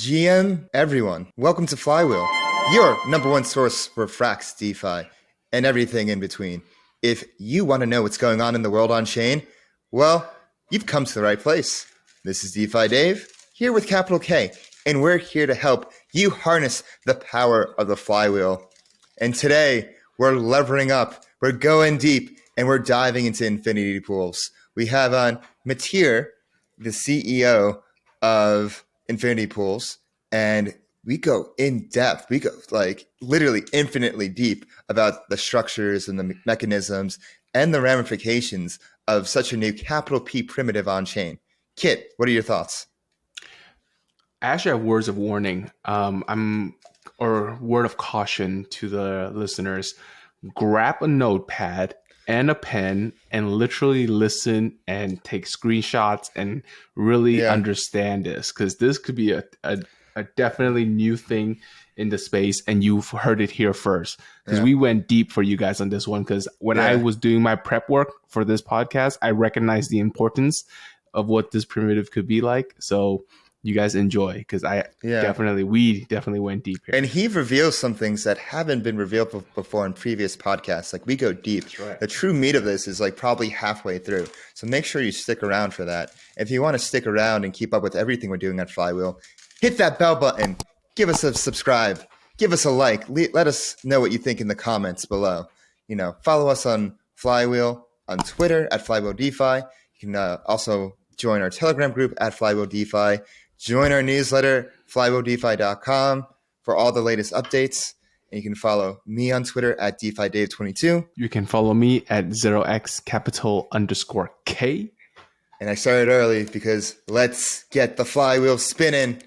GM, everyone, welcome to Flywheel, your number one source for Frax, DeFi, and everything in between. If you want to know what's going on in the world on chain, well, you've come to the right place. This is DeFi Dave, here with capital K, and we're here to help you harness the power of the Flywheel. And today, we're levering up, we're going deep, and we're diving into infinity pools. We have on Matthieu, the CEO of Infinity Pools, and we go in depth. We go like literally infinitely deep about the structures and the mechanisms and the ramifications of such a new capital P primitive on chain. Kit, what are your thoughts? I actually have words of warning, or word of caution to the listeners. Grab a notepad and a pen and literally listen and take screenshots and really understand this, because this could be a definitely new thing in the space, and you've heard it here first, because we went deep for you guys on this one. Because when I was doing my prep work for this podcast, I recognized the importance of what this primitive could be like. So you guys enjoy, because we definitely went deep here. And he reveals some things that haven't been revealed before in previous podcasts. Like, we go deep. That's right. The true meat of this is like probably halfway through. So make sure you stick around for that. If you want to stick around and keep up with everything we're doing at Flywheel, hit that bell button, give us a subscribe, give us a like, let us know what you think in the comments below. You know, follow us on Flywheel on Twitter at Flywheel DeFi. You can also join our Telegram group at Flywheel DeFi. Join our newsletter, flywheeldefi.com, for all the latest updates. And you can follow me on Twitter at DeFiDave22. You can follow me at 0xcapital_K. And I started early because let's get the flywheel spinning.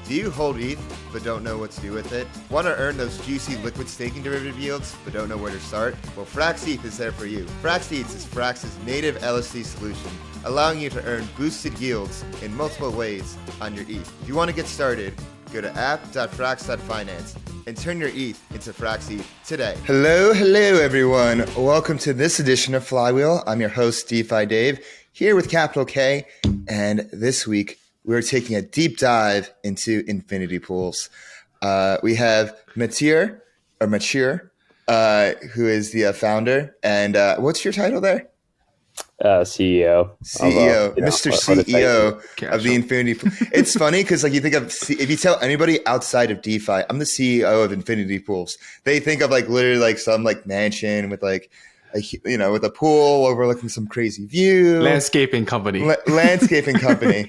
Do you hold ETH but don't know what to do with it? Want to earn those juicy liquid staking derivative yields but don't know where to start? Well, FrxETH is there for you. FrxETH is Frax's native LSD solution, allowing you to earn boosted yields in multiple ways on your ETH. If you want to get started, go to app.frax.finance and turn your ETH into FrxETH today. Hello everyone. Welcome to this edition of Flywheel. I'm your host, DeFi Dave, here with capital K, and this week we're taking a deep dive into infinity pools. We have Matthieu, who is the founder. And what's your title there? CEO. Mr. CEO of the infinity pool. It's funny because like you think of, if you tell anybody outside of DeFi, I'm the CEO of infinity pools, they think of like literally like some like mansion with like, with a pool overlooking some crazy view. Landscaping company. Landscaping company.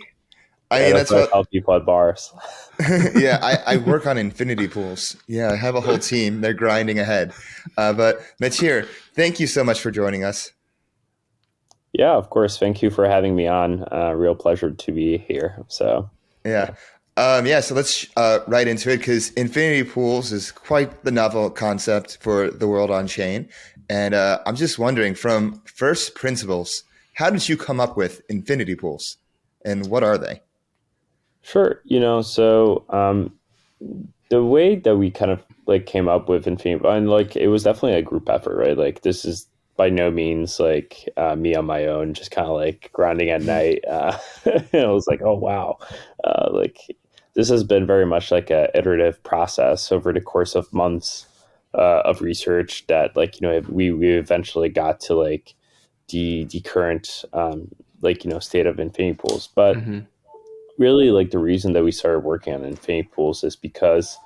I mean, that's what I help people at bars. I work on infinity pools. Yeah, I have a whole team. They're grinding ahead. But Matthieu, thank you so much for joining us. Yeah, of course. Thank you for having me on. Real pleasure to be here. So so let's right into it, because infinity pools is quite the novel concept for the world on chain. And I'm just wondering, from first principles, how did you come up with infinity pools, and what are they? Sure. So the way that we kind of like came up with Infinity, and like it was definitely a group effort, right? Like this is by no means like me on my own, just kind of like grinding at night. I was like, oh wow, like this has been very much like a iterative process over the course of months of research that we eventually got to like the current state of Infinity pools, but. Mm-hmm. Really, like the reason that we started working on infinity pools is because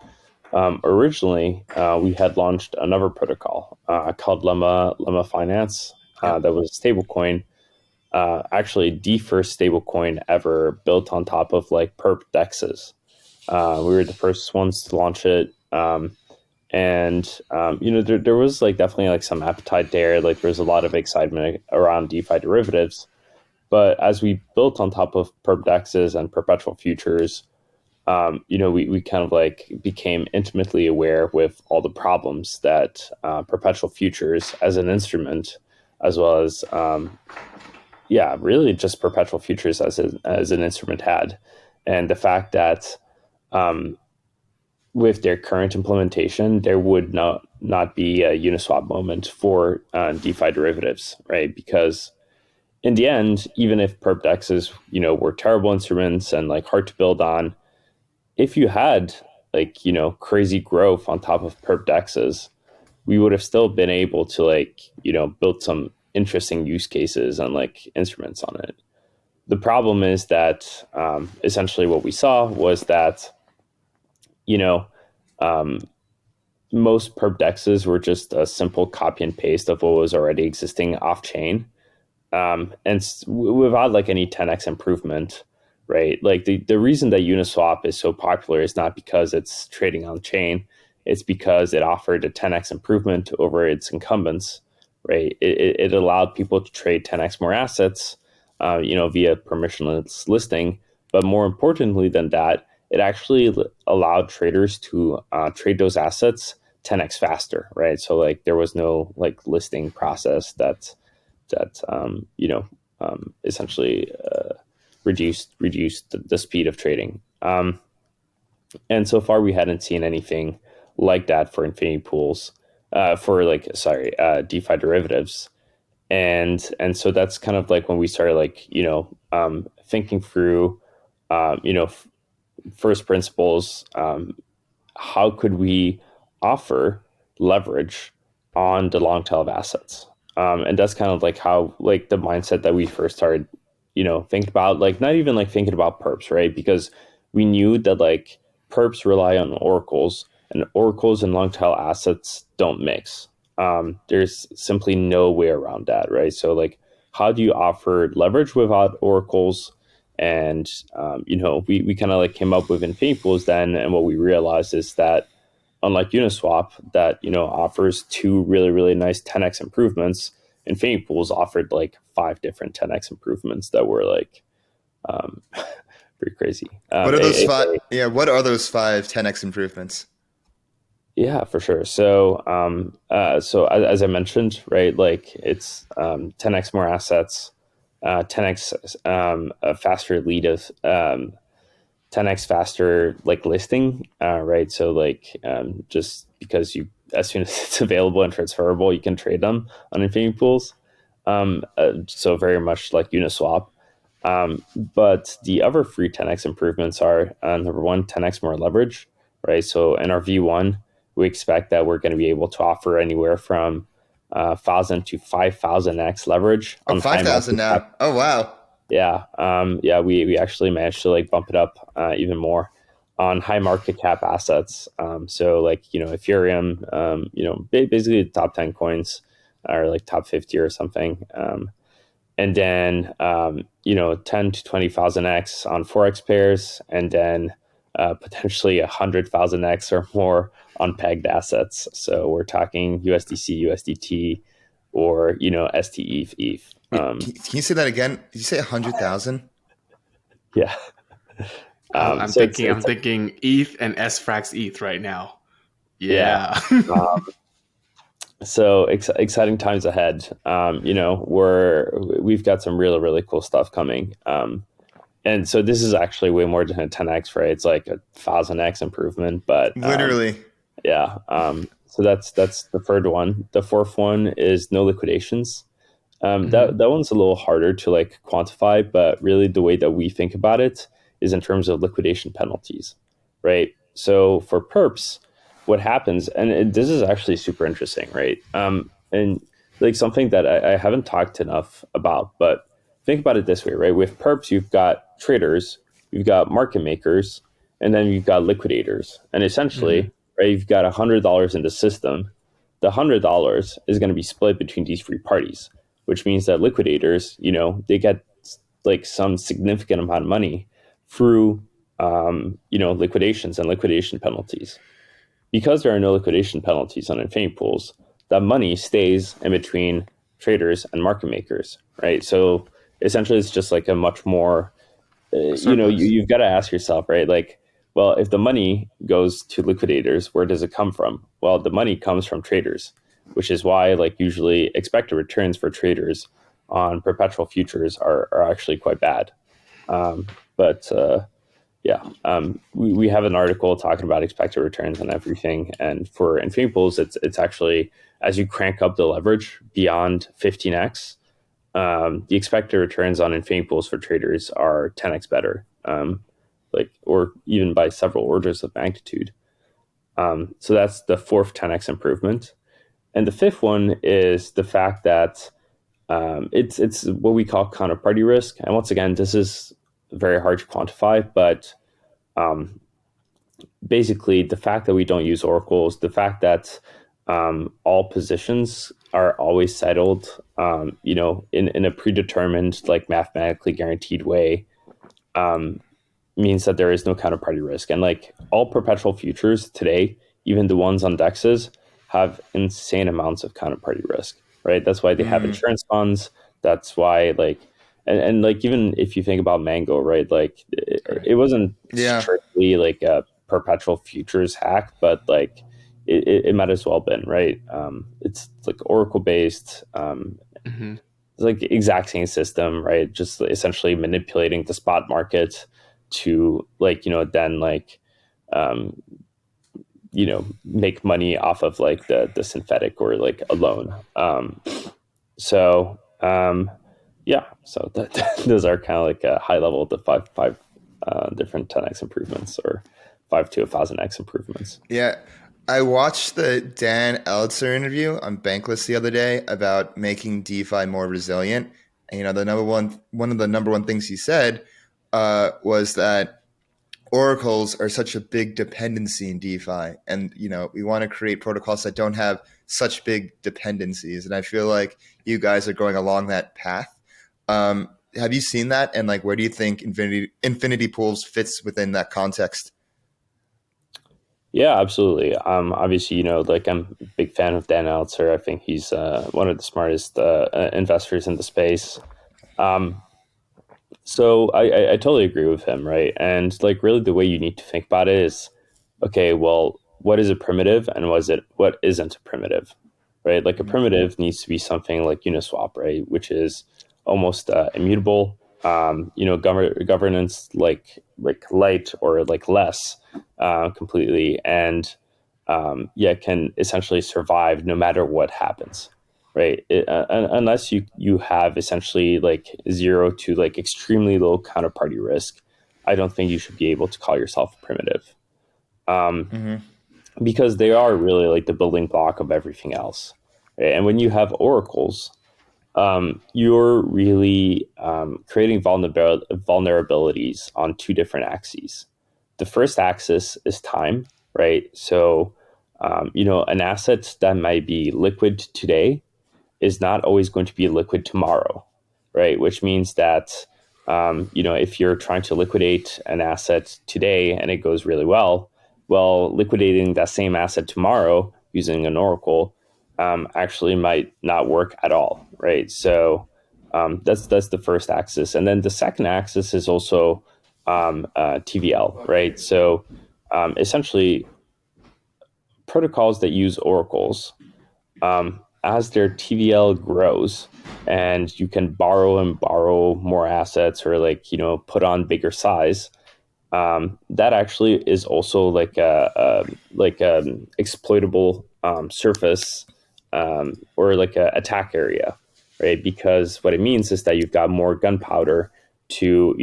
originally we had launched another protocol called Lemma Finance that was a stablecoin, actually the first stablecoin ever built on top of like perp dexes. We were the first ones to launch it, and there was like definitely like some appetite there. Like there was a lot of excitement around DeFi derivatives. But as we built on top of perp dexes and perpetual futures, we kind of like became intimately aware with all the problems that perpetual futures as an instrument, as well as really just perpetual futures as an instrument had, and the fact that with their current implementation, there would not be a Uniswap moment for DeFi derivatives, right? Because in the end, even if perp dexes, were terrible instruments and like hard to build on, if you had like, crazy growth on top of perp dexes, we would have still been able to like, build some interesting use cases and like instruments on it. The problem is that essentially what we saw was that, most perp dexes were just a simple copy and paste of what was already existing off chain, without like any 10x improvement, right? Like the reason that Uniswap is so popular is not because it's trading on chain, it's because it offered a 10x improvement over its incumbents, right? It allowed people to trade 10x more assets, via permissionless listing. But more importantly than that, it actually allowed traders to trade those assets 10x faster, right? So like there was no like listing process that essentially reduced the speed of trading. And so far we hadn't seen anything like that for infinity pools, DeFi derivatives. And so that's kind of like when we started like, thinking through, first principles, how could we offer leverage on the long tail of assets? And that's kind of like how like the mindset that we first started, thinking about, like not even like thinking about perps, right? Because we knew that like perps rely on oracles, and oracles and long tail assets don't mix. There's simply no way around that, right? So like, how do you offer leverage without oracles? And we kind of like came up with infinity pools then, and what we realized is that unlike Uniswap, that offers two really really nice 10x improvements, infinity pools offered like 5 different 10x improvements that were like pretty crazy. What are those five? Yeah, what are those 5 10x improvements? Yeah, for sure. So, as I mentioned, right, like it's 10x more assets, 10x a faster lead of 10x faster like listing, right? So like just because as soon as it's available and transferable, you can trade them on infinity pools. So very much like Uniswap. But the other 3 10x improvements are number one, 10x more leverage, right? So in our V1, we expect that we're going to be able to offer anywhere from 1,000 to 5,000x leverage on 5,000 now. Oh wow. We actually managed to like bump it up even more on high market cap assets. So like Ethereum, basically the top 10 coins are like top 50 or something. And then 10 to 20,000x on forex pairs, and then potentially 100,000x or more on pegged assets. So we're talking USDC, USDT, or STETH, ETH. Can you say that again? Did you say 100,000? Yeah. I'm thinking ETH and FrxETH right now. Yeah. So exciting times ahead. We've got some really really cool stuff coming. And so this is actually way more than a 10x, right? It's like 1,000x improvement, but literally. So that's the third one. The fourth one is no liquidations. That one's a little harder to like quantify, but really the way that we think about it is in terms of liquidation penalties, right? So for perps, what happens, and this is actually super interesting, right? And like something that I haven't talked enough about, but think about it this way, right? With perps, you've got traders, you've got market makers, and then you've got liquidators. And essentially, right, you've got $100 in the system. The $100 is going to be split between these 3 parties, which means that liquidators, they get like some significant amount of money through, liquidations and liquidation penalties. Because there are no liquidation penalties on infinity pools, that money stays in between traders and market makers, right? So essentially it's just like a much more, Surplus. you've got to ask yourself, right? Like, well, if the money goes to liquidators, where does it come from? Well, the money comes from traders, which is why like usually expected returns for traders on perpetual futures are actually quite bad. But yeah, we have an article talking about expected returns and everything. And for infinity pools, it's actually, as you crank up the leverage beyond 15x, the expected returns on infinity pools for traders are 10x better, like or even by several orders of magnitude. So that's the fourth 10x improvement. And the fifth one is the fact that it's what we call counterparty risk. And once again, this is very hard to quantify, but basically the fact that we don't use oracles, the fact that all positions are always settled, in a predetermined, like mathematically guaranteed way, means that there is no counterparty risk. And like all perpetual futures today, even the ones on dexes, have insane amounts of counterparty risk, right? That's why they have insurance funds. That's why and like even if you think about Mango, right? Like it wasn't strictly like a perpetual futures hack, but like it might as well been, right? It's like Oracle based, Mm-hmm. it's like exact same system, right? Just essentially manipulating the spot market to then make money off of like the synthetic or like a loan. So those are kind of like a high level of the five different 10x improvements or 5 to 1,000x improvements. Yeah. I watched the Dan Elitzer interview on Bankless the other day about making DeFi more resilient. And one of the number one things he said was that oracles are such a big dependency in DeFi, and we want to create protocols that don't have such big dependencies. And I feel like you guys are going along that path. Have you seen that? And like, where do you think infinity pools fits within that context? Yeah, absolutely. Obviously, like I'm a big fan of Dan Elitzer. I think he's one of the smartest investors in the space. So I totally agree with him, right? And like really the way you need to think about it is, okay, well, what is a primitive and what isn't a primitive, right? Like a primitive needs to be something like Uniswap, right? Which is almost immutable, governance like light or like less completely, and can essentially survive no matter what happens, right? Unless you have essentially like zero to like extremely low counterparty risk, I don't think you should be able to call yourself primitive, because they are really like the building block of everything else. Right? And when you have oracles, you're really creating vulnerabilities on two different axes. The first axis is time, right? So, an asset that might be liquid today is not always going to be liquid tomorrow, right? Which means that, if you're trying to liquidate an asset today and it goes really well, liquidating that same asset tomorrow using an oracle actually might not work at all, right? So that's the first axis, and then the second axis is also TVL, right? So essentially, protocols that use oracles, as their TVL grows, and you can borrow more assets or put on bigger size. That actually is also like a exploitable surface, or like a attack area, right? Because what it means is that you've got more gunpowder to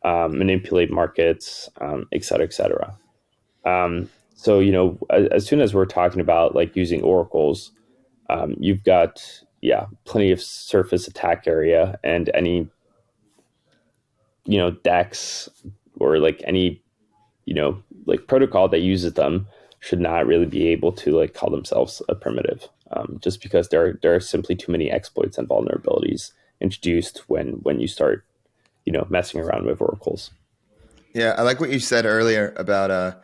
manipulate markets, et cetera, et cetera. So as soon as we're talking about like using oracles, you've got plenty of surface attack area, and any DEX or like any like protocol that uses them should not really be able to like call themselves a primitive, just because there are simply too many exploits and vulnerabilities introduced when you start messing around with oracles. Yeah, I like what you said earlier about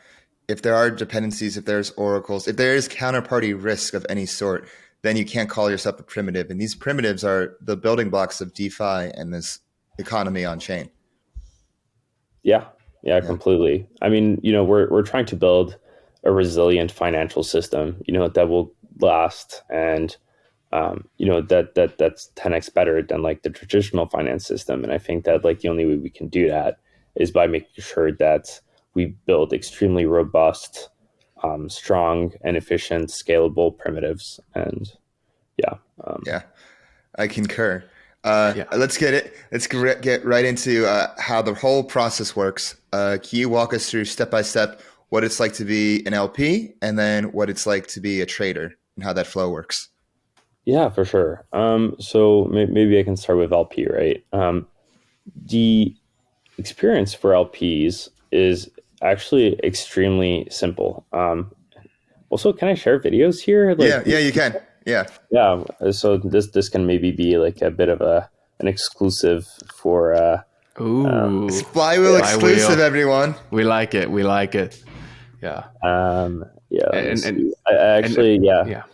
if there are dependencies, if there's oracles, if there is counterparty risk of any sort, then you can't call yourself a primitive. And these primitives are the building blocks of DeFi and this economy on chain. Yeah, completely. I mean, we're trying to build a resilient financial system, that will last, and that's 10x better than like the traditional finance system. And I think that like the only way we can do that is by making sure that we build extremely robust, strong and efficient, scalable primitives. And Yeah, I concur. Let's get right into how the whole process works. Can you walk us through step by step what it's like to be an LP, and then what it's like to be a trader, and how that flow works? Yeah, for sure. So maybe I can start with LP, right? The experience for LPs is actually extremely simple. Also, can I share videos here? Yeah, you can. Yeah. Yeah. So this can maybe be like a bit of an exclusive for Ooh, It's Flywheel exclusive, everyone. We like it. Yeah. And I actually,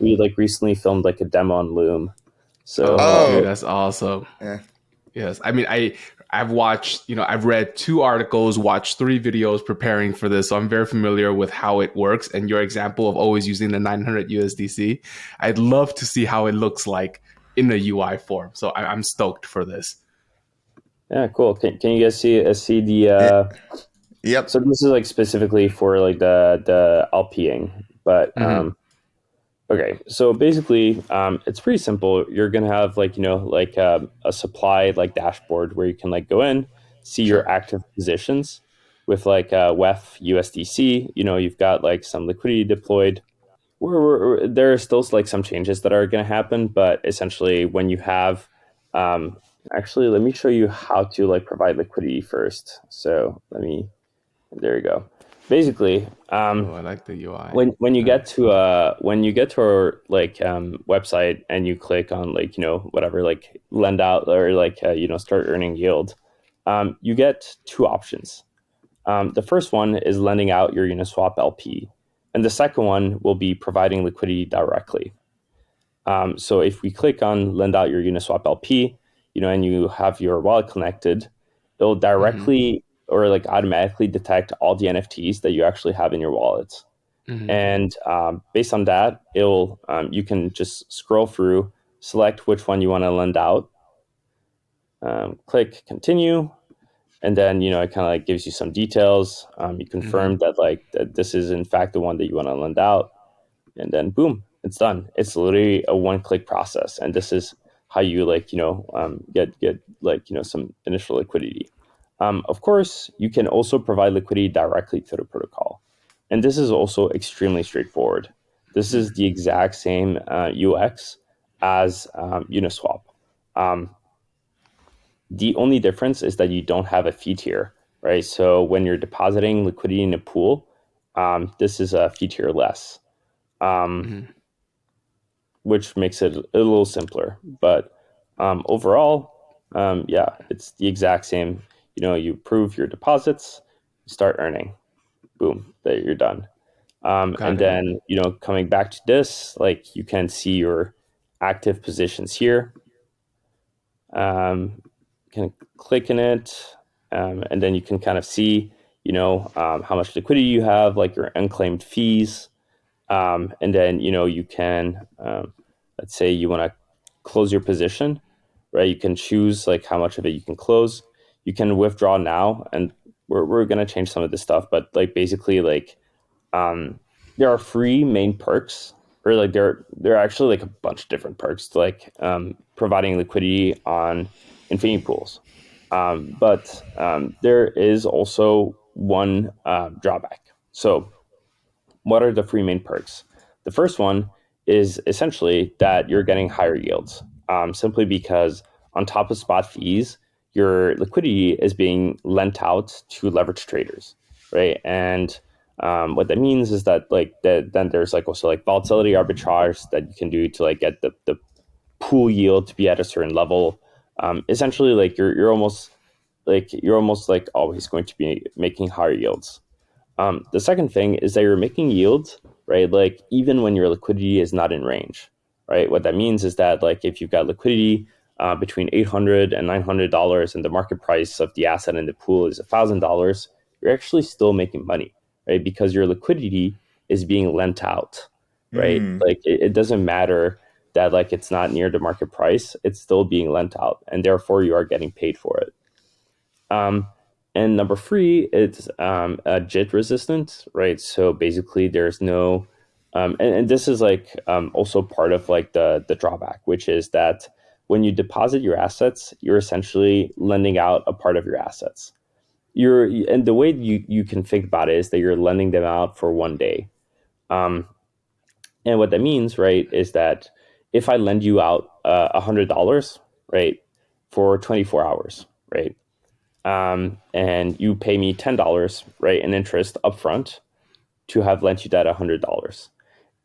we like recently filmed like a demo on Loom. So dude, that's awesome. Yeah. Yes, I mean, I've watched, I've read 2 articles, watched 3 videos preparing for this, so I'm very familiar with how it works. And your example of always using the 900 USDC, I'd love to see how it looks like in a UI form. So I'm stoked for this. Yeah, cool. Can you guys see the? Yep. So this is like specifically for like the LPing, but okay. So basically, it's pretty simple. You're gonna have like a supply like dashboard where you can like go in, see your active positions with like WEF USDC. You've got like some liquidity deployed. There are still like some changes that are gonna happen, but essentially when you have actually, let me show you how to like provide liquidity first. So there you go. Basically, I like the UI. When you get to our like website and you click on like whatever like lend out or like start earning yield, you get 2 options. The first one is lending out your Uniswap LP, and the second one will be providing liquidity directly. So if we click on lend out your Uniswap LP, and you have your wallet connected, it'll directly or like automatically detect all the NFTs that you actually have in your wallet. And based on that, it'll you can just scroll through, select which one you want to lend out, click continue, and then it kind of like gives you some details. You confirm that this is in fact the one that you want to lend out, and then boom, it's done. It's literally a one-click process, and this is how you get some initial liquidity. Of course, you can also provide liquidity directly to the protocol. And this is also extremely straightforward. This is the exact same UX as Uniswap. The only difference is that you don't have a fee tier, right? So when you're depositing liquidity in a pool, this is a fee tier less, which makes it a little simpler. But overall, it's the exact same. You approve your deposits, start earning, boom, there you're done. And then coming back to this, like you can see your active positions here. Can click in it, and then you can kind of see how much liquidity you have, like your unclaimed fees, and then you can let's say you want to close your position, right? You can choose like how much of it you can close. You can withdraw now, and we're going to change some of this stuff, but like basically like there are 3 main perks, or like there are actually like a bunch of different perks to like providing liquidity on Infinity pools, but there is also one drawback. So what are the 3 main perks? The first one is essentially that you're getting higher yields, simply because on top of spot fees, your liquidity is being lent out to leverage traders, right? And what that means is that then there's like also like volatility arbitrage that you can do to like get the pool yield to be at a certain level. Essentially, like you're almost like always going to be making higher yields. The second thing is that you're making yields, right? Like even when your liquidity is not in range. right? What that means is that like if you've got liquidity between $800 and $900 and the market price of the asset in the pool is $1,000, you're actually still making money, right? Because your liquidity is being lent out, right? Mm. Like it doesn't matter that like it's not near the market price, it's still being lent out, and therefore you are getting paid for it. And number three, it's JIT resistant, right? So basically, there's no, and this is like also part of like the drawback, which is that when you deposit your assets, you're essentially lending out a part of your assets. And the way you can think about it is that you're lending them out for one day. And what that means, right, is that if I lend you out $100, right, for 24 hours, right, and you pay me $10, right, in interest upfront to have lent you that $100,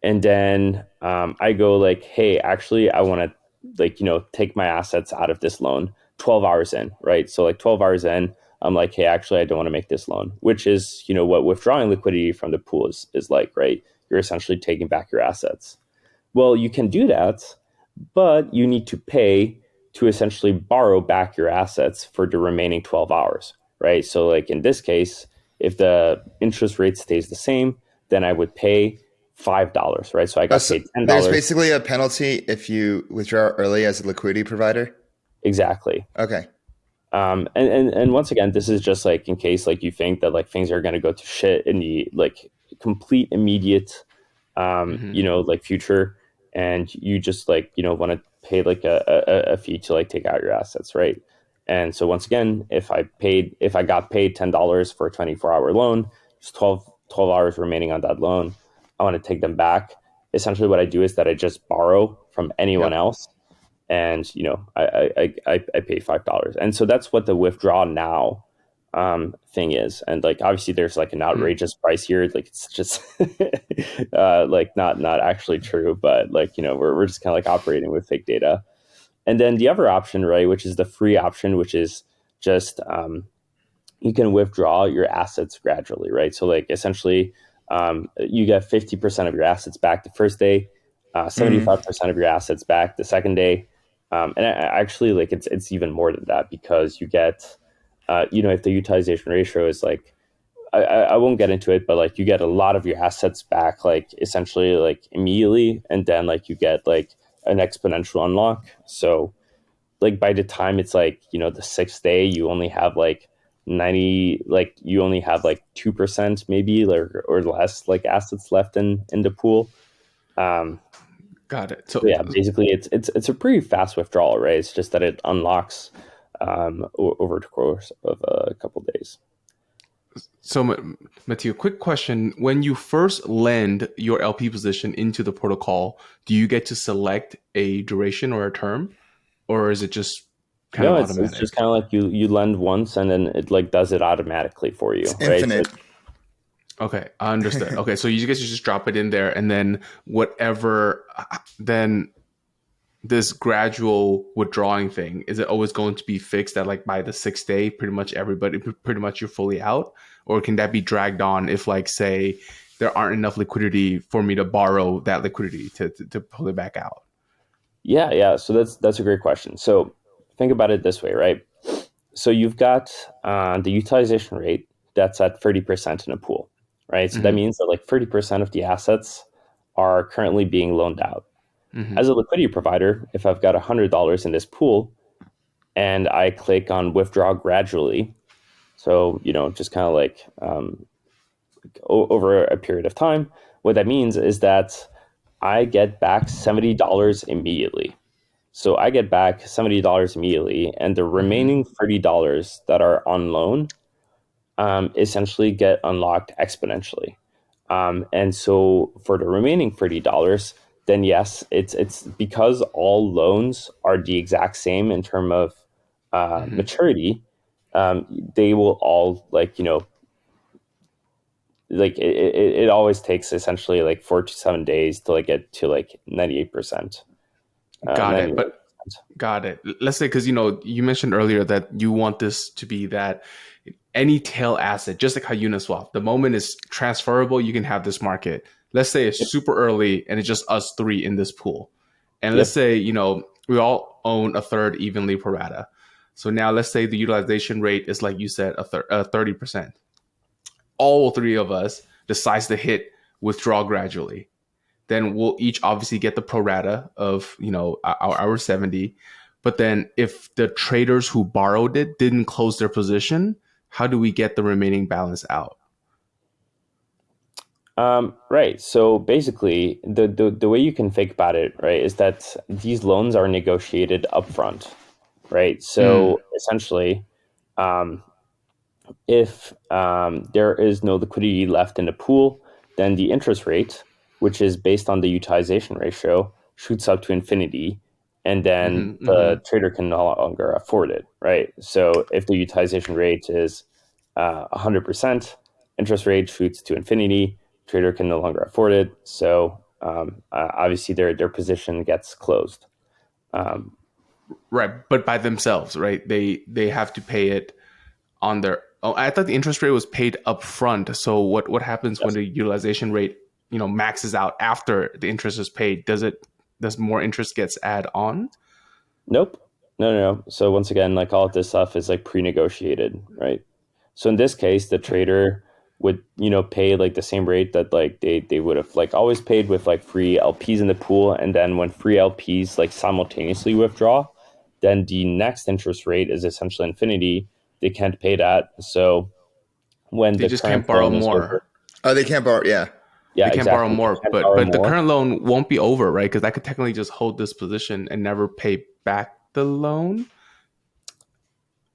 and then I go like, hey, actually, I want to like take my assets out of this loan 12 hours in, right? So like 12 hours in, I'm like, hey, actually, I don't want to make this loan, which is what withdrawing liquidity from the pool is like, right? You're essentially taking back your assets. Well, you can do that, but you need to pay to essentially borrow back your assets for the remaining 12 hours, right? So like in this case, if the interest rate stays the same, then I would pay $5, right? So I got So paid there's $10. basically a penalty if you withdraw early as a liquidity provider. Exactly. Okay. And once again, this is just like in case like you think that like things are going to go to shit in the like complete immediate like future, and you just like want to pay like a fee to like take out your assets, right? And so once again, if I got paid $10 for a 24-hour loan, there's 12 hours remaining on that loan, I want to take them back. Essentially what I do is that I just borrow from anyone Yep. else, and I pay $5, and so that's what the withdraw now thing is. And like obviously there's like an outrageous price here, like it's just like not actually true, but like we're just kind of like operating with fake data. And then the other option, right, which is the free option, which is just you can withdraw your assets gradually, right? So like essentially you get 50% of your assets back the first day, 75% of your assets back the second day. And actually, like it's even more than that, because you get, if the utilization ratio is like, I won't get into it, but like you get a lot of your assets back, like essentially like immediately, and then like you get like an exponential unlock. So like by the time it's like the sixth day, you only have like 90, like you only have like 2% maybe or less like assets left in the pool. Got it. So yeah, basically it's a pretty fast withdrawal, right? It's just that it unlocks over the course of a couple days. So, Matthieu, quick question. When you first lend your LP position into the protocol, do you get to select a duration or a term, or is it just kind of automatic? It's just kind of like you lend once and then it like does it automatically for you, It's right? infinite. Okay, I understood. Okay, so you guys just drop it in there, and then whatever, then this gradual withdrawing thing, is it always going to be fixed at like by the sixth day, pretty much you're fully out? Or can that be dragged on if like, say, there aren't enough liquidity for me to borrow that liquidity to pull it back out? Yeah. So that's a great question. So think about it this way, right? So you've got the utilization rate that's at 30% in a pool, right? So that means that like 30% of the assets are currently being loaned out. As a liquidity provider, if I've got $100 in this pool and I click on withdraw gradually, so just kind of like over a period of time, what that means is that I get back $70 immediately. So I get back $70 immediately, and the remaining $30 that are on loan essentially get unlocked exponentially. And so for the remaining $30, then yes, it's because all loans are the exact same in terms of maturity. They will all like it always takes essentially like 4 to 7 days to like get to like 98%. Got it. But got it. Let's say, because you mentioned earlier that you want this to be that any tail asset, just like how Uniswap, the moment is transferable, you can have this market. Let's say it's super early and it's just us three in this pool. And let's Yep. say, we all own a third evenly pro rata. So now let's say the utilization rate is, like you said, 30%. All three of us decides to hit withdraw gradually. Then we'll each obviously get the pro rata of, our 70. But then if the traders who borrowed it didn't close their position, how do we get the remaining balance out? Right. So basically, the way you can think about it, right, is that these loans are negotiated upfront, right? So essentially, um, if there is no liquidity left in the pool, then the interest rate, which is based on the utilization ratio, shoots up to infinity, and then the trader can no longer afford it, right? So if the utilization rate is 100%, interest rate shoots to infinity, trader can no longer afford it, so obviously their position gets closed. Right, but by themselves, right? They have to pay it on their. Oh, I thought the interest rate was paid up front. So what happens when Yes. the utilization rate maxes out after the interest is paid? Does more interest gets add on? Nope. No. So once again, like all of this stuff is like pre-negotiated, right? So in this case, the trader would, pay like the same rate that like they would have like always paid with like free LPs in the pool. And then when free LPs like simultaneously withdraw, then the next interest rate is essentially infinity. They can't pay that. So when They the just current can't borrow loan is over, more. Oh, they can't borrow. Yeah. yeah, They can't borrow exactly. They more, can't but borrow the more. current loan won't be over, right? Because I could technically just hold this position and never pay back the loan.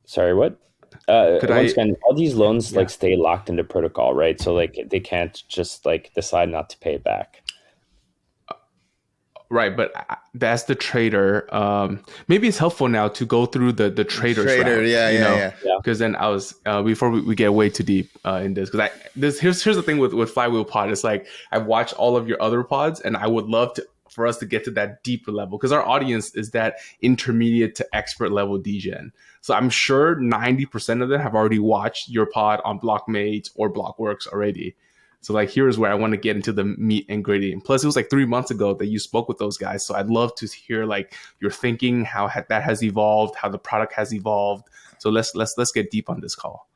Sorry, what? Could Once I? again, all these loans like Yeah. stay locked in the protocol, right? So like they can't just like decide not to pay it back. Right, but that's the trader. Maybe it's helpful now to go through the trader's Trader. route, Yeah. Yeah. Yeah. Yeah. because then I was before we get way too deep in this, because here's the thing with Flywheel Pod. It's like I've watched all of your other pods, and I would love for us to get to that deeper level, because our audience is that intermediate to expert level degen. So I'm sure 90% of them have already watched your pod on Blockmates or Blockworks already. So like, here's where I want to get into the meat and gritty. And plus, it was like 3 months ago that you spoke with those guys. So I'd love to hear like your thinking, how that has evolved, how the product has evolved. So let's get deep on this call.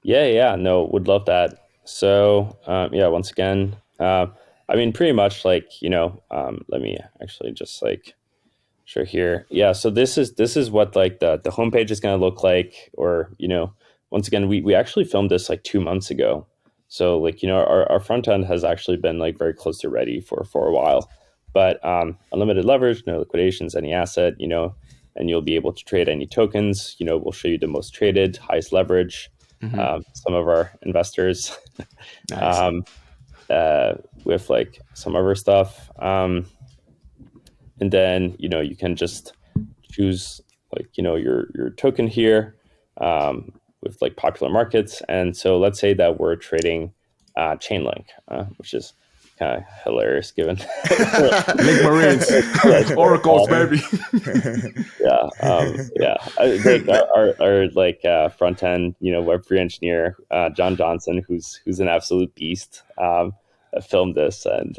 Yeah. No, would love that. So yeah, once again, I mean, pretty much like let me actually just like sure here. Yeah. So this is what like the homepage is going to look like, or once again, we actually filmed this like 2 months ago. So like our front end has actually been like very close to ready for a while, but unlimited leverage, no liquidations, any asset, and you'll be able to trade any tokens. We'll show you the most traded, highest leverage. Some of our investors Nice. um, with like some of our stuff, and then you can just choose like your token here, with like popular markets. And so let's say that we're trading Chainlink, which is kind of hilarious given Link Marines, Oracles, baby. yeah. Like our like front end, Web3 engineer, John Johnson, who's an absolute beast, filmed this, and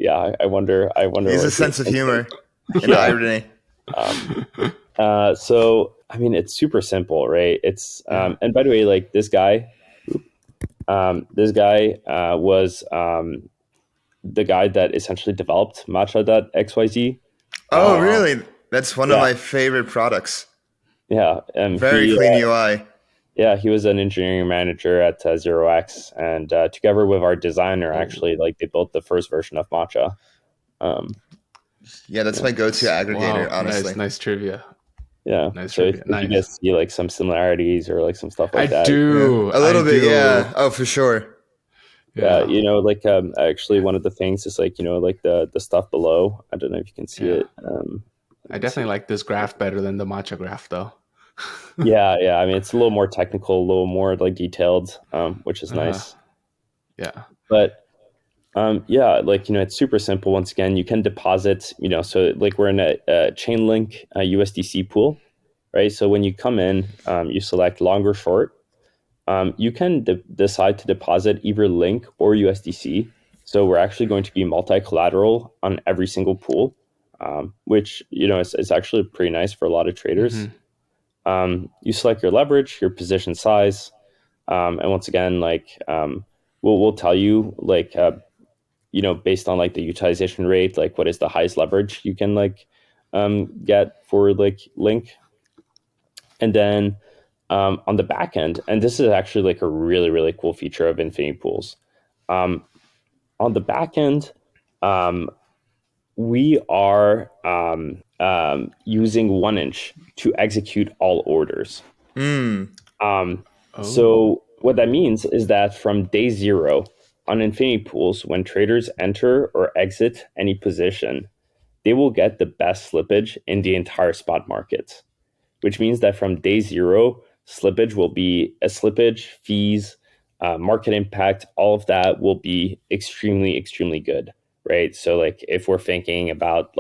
yeah, I wonder. He's a Like, sense of humor and Yeah. irony. So I mean, it's super simple, right? It's and by the way, like this guy was the guy that essentially developed Matcha.xyz. Oh, really? That's one of Yeah. my favorite products. Yeah, Very clean UI. yeah, he was an engineering manager at 0x, and together with our designer, actually, like they built the first version of Matcha. Yeah, that's my go-to aggregator, Wow, honestly. nice trivia. Yeah, Nice so trivia. if you Nice. guys see like some similarities or like some stuff I like that, do. Yeah. A little I bit, do. yeah. Oh, for sure. yeah, Yeah. like actually one of the things is like like the stuff below. I don't know if you can see Yeah. it. I definitely like this graph better than the matcha graph, though. Yeah. I mean, it's a little more technical, a little more like detailed, which is Uh-huh. nice. Yeah. But yeah, like it's super simple. Once again, you can deposit. So like we're in a Chainlink USDC pool, right? So when you come in, you select long or short. You can decide to deposit either Link or USDC. So we're actually going to be multi-collateral on every single pool. which, it's actually pretty nice for a lot of traders. You select your leverage, your position size, and once again, we'll tell you based on the utilization rate, what is the highest leverage you can get for Link. And then on the back end, and this is actually a really, really cool feature of Infinity Pools. On the back end, we are using 1inch to execute all orders. So what that means is that from day 0 on Infinity Pools, when traders enter or exit any position, they will get the best slippage in the entire spot market, which means that from day 0, slippage will be a slippage, fees, market impact, all of that will be extremely, extremely good, right? So if we're thinking about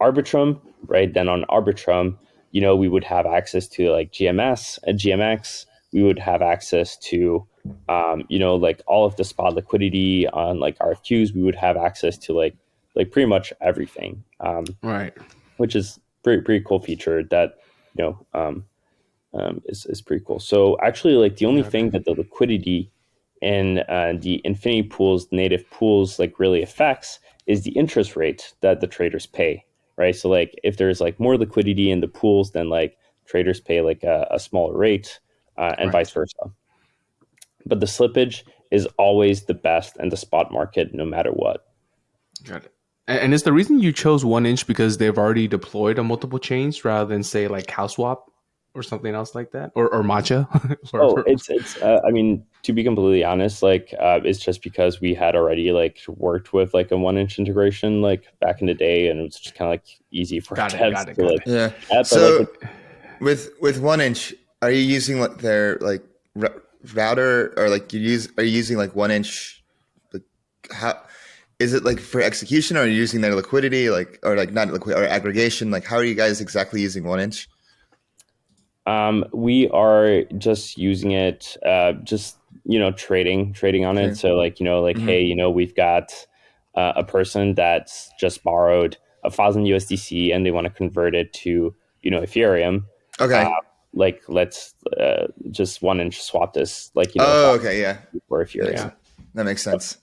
Arbitrum, right, then on Arbitrum, we would have access to GMS and GMX. We would have access to, all of the spot liquidity on RFQs. We would have access to pretty much everything, Right. which is pretty cool feature that is pretty cool. So actually, the only thing that the liquidity and the Infinity Pools native pools really affects is the interest rate that the traders pay, right? So if there's more liquidity in the pools, then traders pay a smaller rate, and vice versa. But the slippage is always the best in the spot market, no matter what. Got it. And is the reason you chose 1inch because they've already deployed on multiple chains rather than say CowSwap or something else like that, or Matcha? It's I mean, to be completely honest, it's just because we had already worked with a 1inch integration back in the day, and it was just kind of easy for devs to yeah. add, So with 1inch, are you using their router, or are you using 1inch? How is it for execution, or are you using their liquidity, or not liquid or aggregation? How are you guys exactly using 1inch? We are just using it, trading on it. So hey, we've got a person that's just borrowed 1,000 USDC and they want to convert it to, Ethereum. Okay. Let's just 1inch swap this, okay, yeah, for Ethereum. Yeah. That makes sense.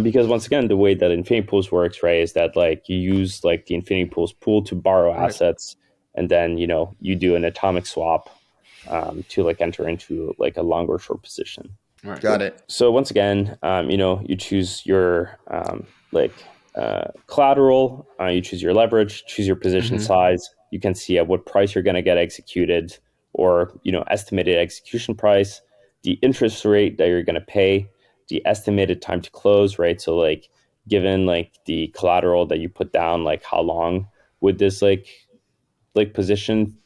Because once again, the way that Infinity Pools works, right, is that you use the Infinity Pools pool to borrow assets, and then you do an atomic swap to enter into a long or short position. Right. Got it. So once again, you choose your collateral, you choose your leverage, choose your position size. You can see at what price you're going to get executed, or estimated execution price, the interest rate that you're going to pay, the estimated time to close, right? So given the collateral that you put down, how long would this position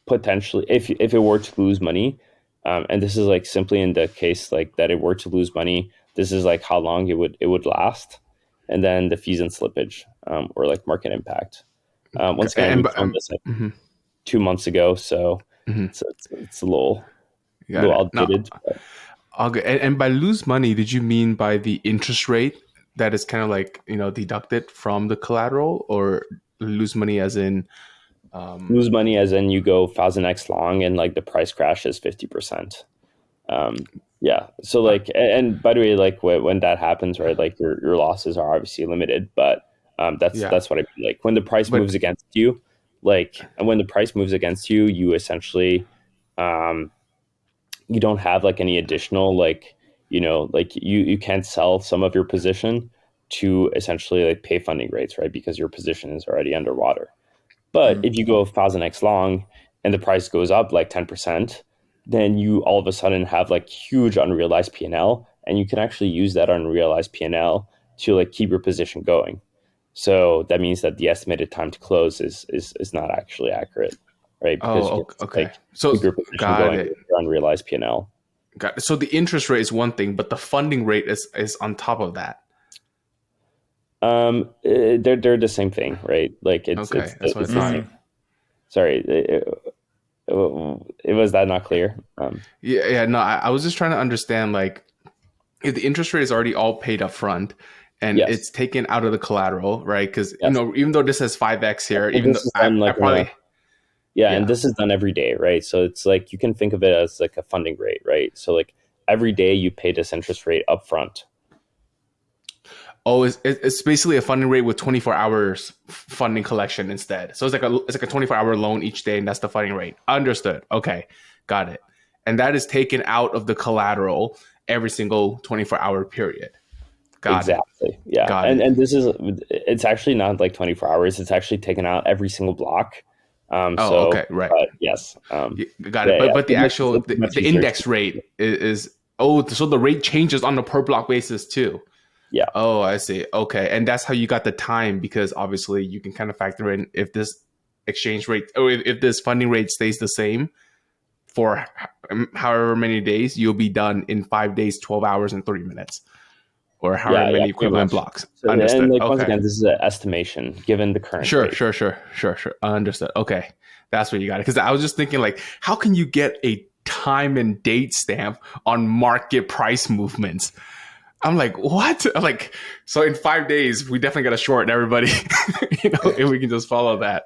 potentially, if it were to lose money, and this is simply in the case that it were to lose money, this is how long it would last, and then the fees and slippage, or market impact. Once again, we found this 2 months ago, so it's a little outdated. And by lose money, did you mean by the interest rate that is kind of deducted from the collateral, or lose money as in lose money as in you go 1,000x long and the price crashes 50%. Yeah. So and by the way, when that happens, right, your losses are obviously limited, but that's what I mean. When the price moves against you, and when the price moves against you, you essentially you don't have any additional you can't sell some of your position to essentially pay funding rates, right? Because your position is already underwater. But if you go 1,000x long and the price goes up 10%, then you all of a sudden have huge unrealized P&L, and you can actually use that unrealized P&L to keep your position going. So that means that the estimated time to close is not actually accurate, right? Because okay. So keep your position going with your unrealized P&L. Got it. So the interest rate is one thing, but the funding rate is on top of that. They're the same thing, right? It's that's what I thought. Sorry, it was that not clear? No, I was just trying to understand if the interest rate is already all paid up front, and Yes. it's taken out of the collateral, right? Because Yes. even though this says 5x here, And even though this is done I like probably and this is done every day, right? So it's like you can think of it as like a funding rate, right? So like every day you pay this interest rate upfront. Oh, it's basically a funding rate with 24 hours funding collection instead. So it's like a 24-hour loan each day, and that's the funding rate. Understood. Okay, got it. And that is taken out of the collateral every single 24-hour period. Got it. Exactly. Yeah. Got And it. it's actually not like 24 hours. It's actually taken out every single block. Oh, okay, right. Yes. Got it. Yeah, But the actual it's much the easier index rate is oh, so the rate changes on the per block basis too. yeah. Oh, I see. Okay. And that's how you got the time, because obviously you can kind of factor in if this exchange rate or if this funding rate stays the same for however many days, you'll be done in 5 days, 12 hours, and 3 minutes, or however Yeah, many pretty equivalent much. blocks. So, and Understood. like once Okay. again, this is an estimation given the current Sure, rate. sure. Understood. Okay. That's where you got it. Because I was just thinking, like, how can you get a time and date stamp on market price movements? I'm like, what? I'm like, so in 5 days, we definitely got to short everybody, if we can just follow that.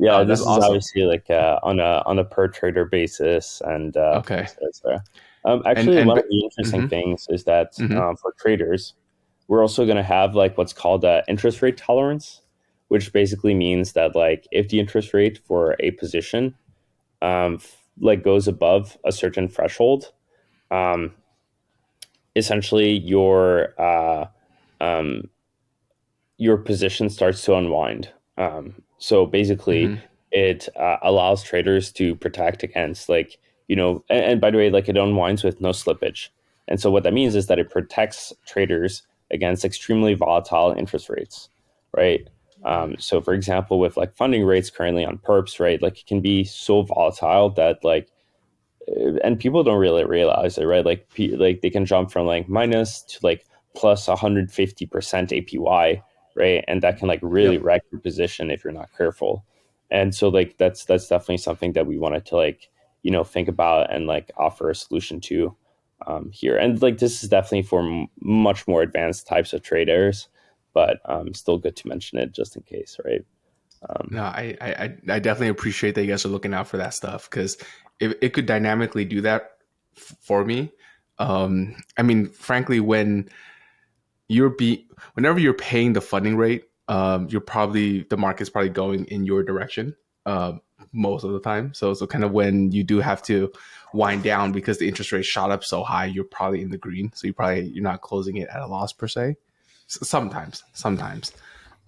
Yeah, That's this is awesome. obviously like on a per trader basis, and Okay. so. And Actually, one of the interesting mhm, things is that mhm. for traders, we're also going to have like what's called a interest rate tolerance, which basically means that like if the interest rate for a position like goes above a certain threshold, um, essentially um, your position starts to unwind. So basically, Mhm. it allows traders to protect against like and by the way, like it unwinds with no slippage. And so what that means is that it protects traders against extremely volatile interest rates, right? So for example, with like funding rates currently on perps, right, like it can be so volatile that like and people don't really realize it, right? Like they can jump from like minus to like plus 150% APY, right? And that can like really Yep. wreck your position if you're not careful. And so like that's definitely something that we wanted to like think about and like offer a solution to here. And like this is definitely for much more advanced types of traders, but still good to mention it just in case, right? No, I definitely appreciate that you guys are looking out for that stuff, because it could dynamically do that for me. I mean, frankly, whenever you're paying the funding rate, the market's probably going in your direction most of the time. So kind of when you do have to wind down because the interest rate shot up so high, you're probably in the green. So you're not closing it at a loss per se. Sometimes.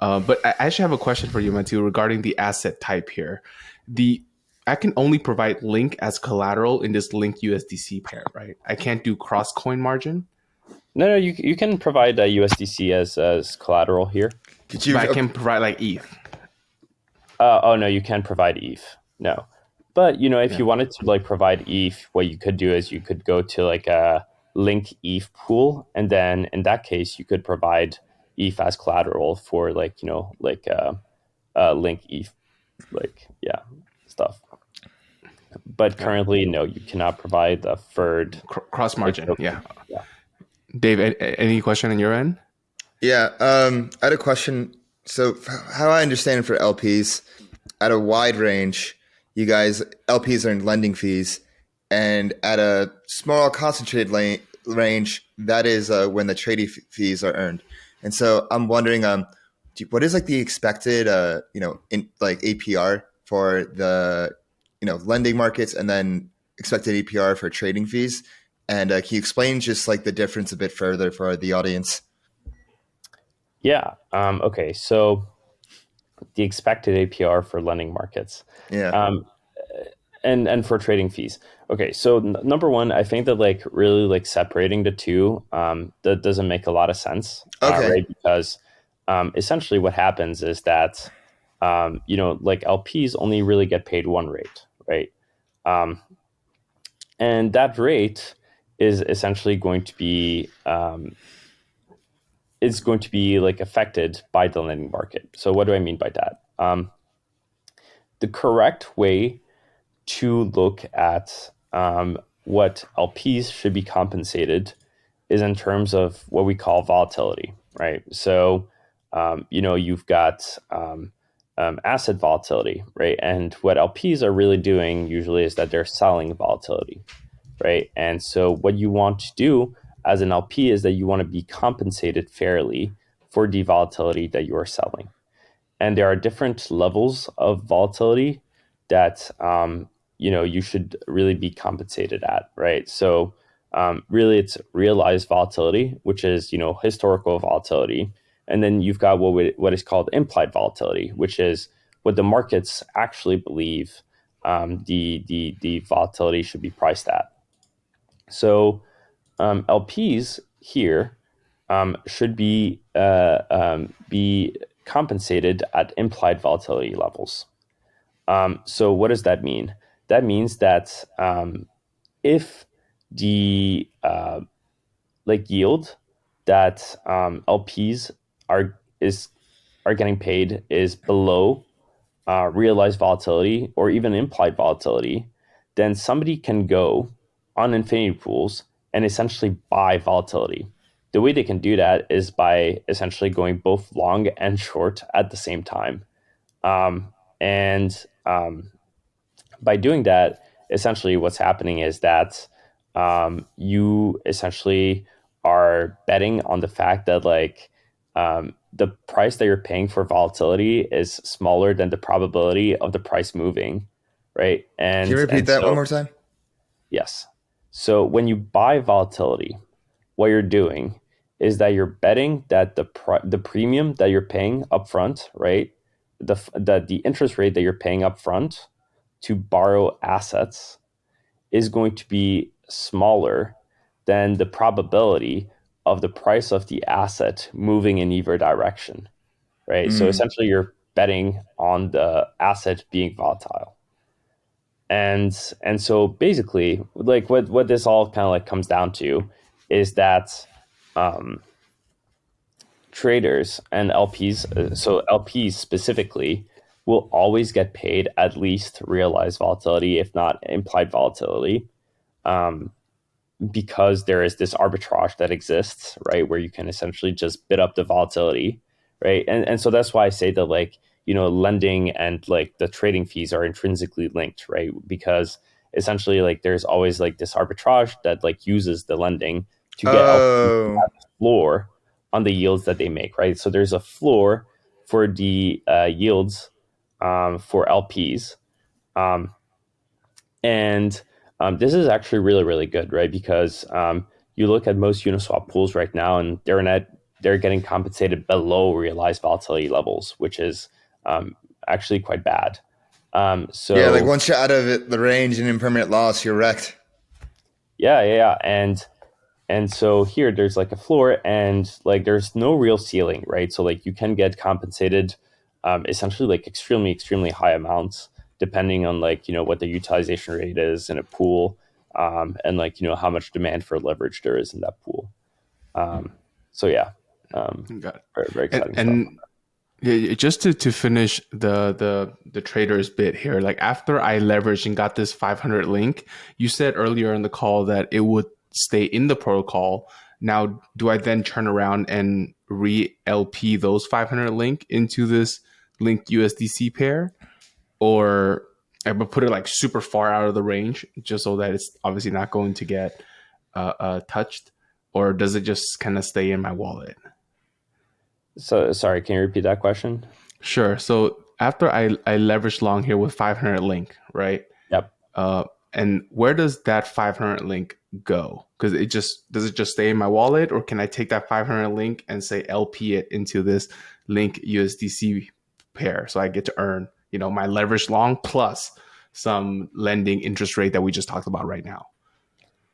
But I actually have a question for you, Matthieu, regarding the asset type here. The I can only provide link as collateral in this link USDC pair, right? I can't do cross coin margin, No, you can provide USDC as collateral here. Could but you? I can provide like ETH. Oh no, you can provide ETH. No, but if Yeah. you wanted to like provide ETH, what you could do is you could go to like a link ETH pool, and then in that case, you could provide ETH as collateral for like link ETH stuff. But Got it. currently, no, you cannot provide the third Cross like margin. Yeah. yeah. Dave, any question on your end? Yeah. I had a question. So, how I understand it for LPs, at a wide range, you guys LPs earn lending fees, and at a small concentrated range, that is when the trading fees are earned. And so, I'm wondering, what is like the expected, in like APR for the, lending markets, and then expected APR for trading fees? And can you explain just like the difference a bit further for the audience? Yeah. Okay. So the expected APR for lending markets. Yeah. Um, and for trading fees. Okay, so number one, I think that like really like separating the two that doesn't make a lot of sense, Okay. right? Because essentially what happens is that like LPs only really get paid one rate, right? Um, and that rate is essentially going to be like affected by the lending market. So what do I mean by that? The correct way to look at what LPs should be compensated is in terms of what we call volatility, right? So, you've got asset volatility, right? And what LPs are really doing usually is that they're selling volatility, right? And so what you want to do as an LP is that you want to be compensated fairly for the volatility that you are selling. And there are different levels of volatility that you should really be compensated at, right? So really, it's realized volatility, which is historical volatility, and then you've got what is called implied volatility, which is what the markets actually believe the volatility should be priced at. So LPs here should be compensated at implied volatility levels. So what does that mean? That means that if the yield that LPs are getting paid is below realized volatility or even implied volatility, then somebody can go on infinity pools and essentially buy volatility. The way they can do that is by essentially going both long and short at the same time. And by doing that, essentially what's happening is that you essentially are betting on the fact that the price that you're paying for volatility is smaller than the probability of the price moving, right? Can you repeat that one more time? Yes. So when you buy volatility, what you're doing is that you're betting that the premium that you're paying upfront, right? The interest rate that you're paying upfront to borrow assets is going to be smaller than the probability of the price of the asset moving in either direction, right? So essentially you're betting on the asset being volatile. And so basically what this all kind of comes down to is that traders and LPs, so LPs specifically, will always get paid at least realized volatility, if not implied volatility, because there is this arbitrage that exists, right, where you can essentially just bid up the volatility, right? And so that's why I say that lending and the trading fees are intrinsically linked, right? Because essentially there's always this arbitrage that uses the lending to get LPs to have a floor on the yields that they make, right? So there's a floor for the yields for LPs. And this is actually really, really good, right? Because you look at most Uniswap pools right now, and they're getting compensated below realized volatility levels, which is actually quite bad. So yeah, once you're out of the range and impermanent loss, you're wrecked. Yeah. And so here there's a floor, and there's no real ceiling, right? So you can get compensated essentially extremely, extremely high amounts, depending on what the utilization rate is in a pool, and how much demand for leverage there is in that pool. So yeah, Got it. very, very exciting stuff. And yeah, just to finish the trader's bit here, after I leveraged and got this 500 link, you said earlier in the call that it would stay in the protocol. Now, do I then turn around and re-LP those 500 link into this linked USDC pair, or I would put it super far out of the range just so that it's obviously not going to get touched, or does it just kind of stay in my wallet? So sorry, can you repeat that question? Sure. So after I leverage long here with 500 link, right? Yep. And where does that 500 link go? Because does it just stay in my wallet, or can I take that 500 link and say LP it into this link USDC pair, so I get to earn my leverage long plus some lending interest rate that we just talked about right now?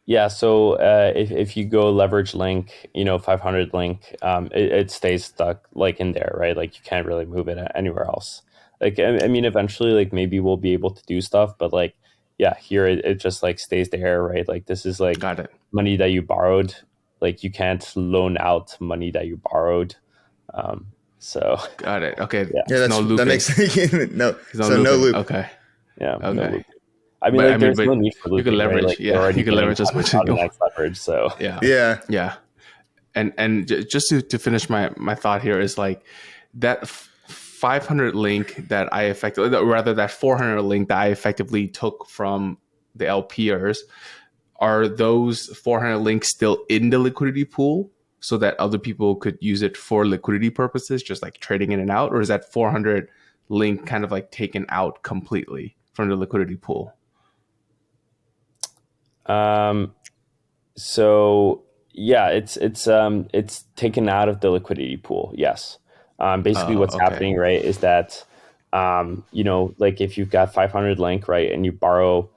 Yeah, so if you go leverage link, 500 link, it stays stuck in there, right? You can't really move it anywhere else. I mean, eventually, maybe we'll be able to do stuff, but yeah, here it just stays there, right? This is Got it. money that you borrowed. You can't loan out money that you borrowed. So Got it. Okay. Yeah, no looping. that makes no. No So no loop. Okay. Yeah. Okay. No loop. I mean, there's no need for looping. You can leverage. Right? You can leverage as much as you want. Leverage. So Yeah. Yeah. Yeah. Just to finish my thought here is like that 500 link that I effectively, rather that 400 link that I effectively took from the LPers, are those 400 links still in the liquidity pool so that other people could use it for liquidity purposes, just like trading in and out? Or is that 400 link kind of like taken out completely from the liquidity pool? So yeah, it's taken out of the liquidity pool. Yes. Basically what's Okay. happening, right, is that, like if you've got 500 link, right, and you borrow,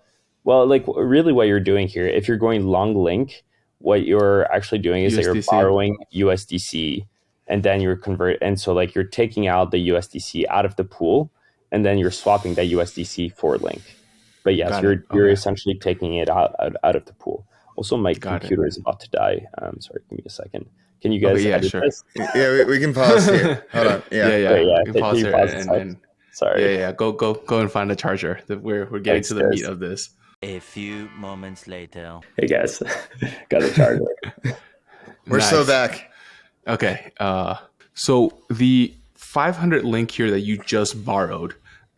well, like really what you're doing here, if you're going long link, what you're actually doing is that you're USDC. borrowing USDC and then you're and so like you're taking out the USDC out of the pool and then you're swapping that USDC for link. But yes, Got it. you're Okay. essentially taking it out of the pool. Also, my Got it. computer is about to die. Sorry, give me a second. Can you Okay, guys yeah, edit sure. this? Yeah, we can pause here. Hold on. Yeah, Yeah. yeah. Great, yeah. You can pause Can you here pause this? and Sorry. yeah. Go and find the charger. We're getting Thanks, to the guys. meat of this. A few moments later. Hey guys, got a charger. We're so Nice. back. Okay. So the 500 link here that you just borrowed,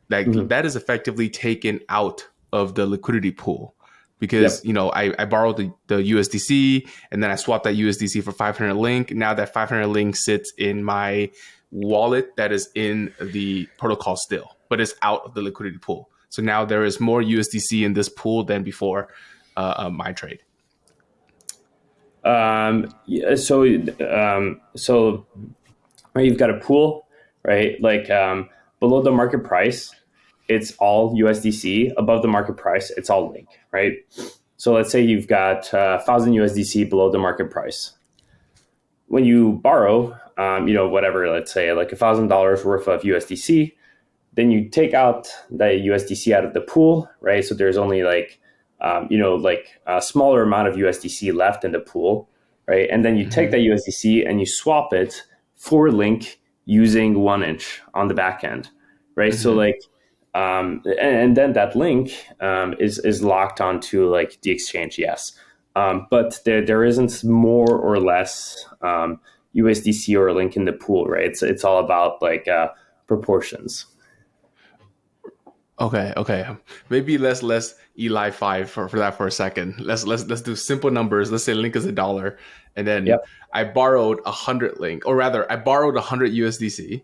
like that is effectively taken out of the liquidity pool because I borrowed the USDC and then I swapped that USDC for 500 link. Now that 500 link sits in my wallet that is in the protocol still, but it's out of the liquidity pool. So now there is more USDC in this pool than before my trade. Yeah, so right, you've got a pool, right? Like below the market price, it's all USDC. Above the market price, it's all link, right? So let's say you've got 1,000 USDC below the market price. When you borrow, whatever, let's say like $1,000 worth of USDC, then you take out the USDC out of the pool, right? So there's only like, a smaller amount of USDC left in the pool, right? And then you take that USDC and you swap it for link using 1inch on the back end, right? So like, and then that link is locked onto like the exchange, yes. But there isn't more or less USDC or link in the pool, right? It's all about like proportions. Okay. Maybe let's Eli 5 for that for a second. Let's do simple numbers. Let's say link is $1, and then I borrowed 100 link, or rather, I borrowed 100 USDC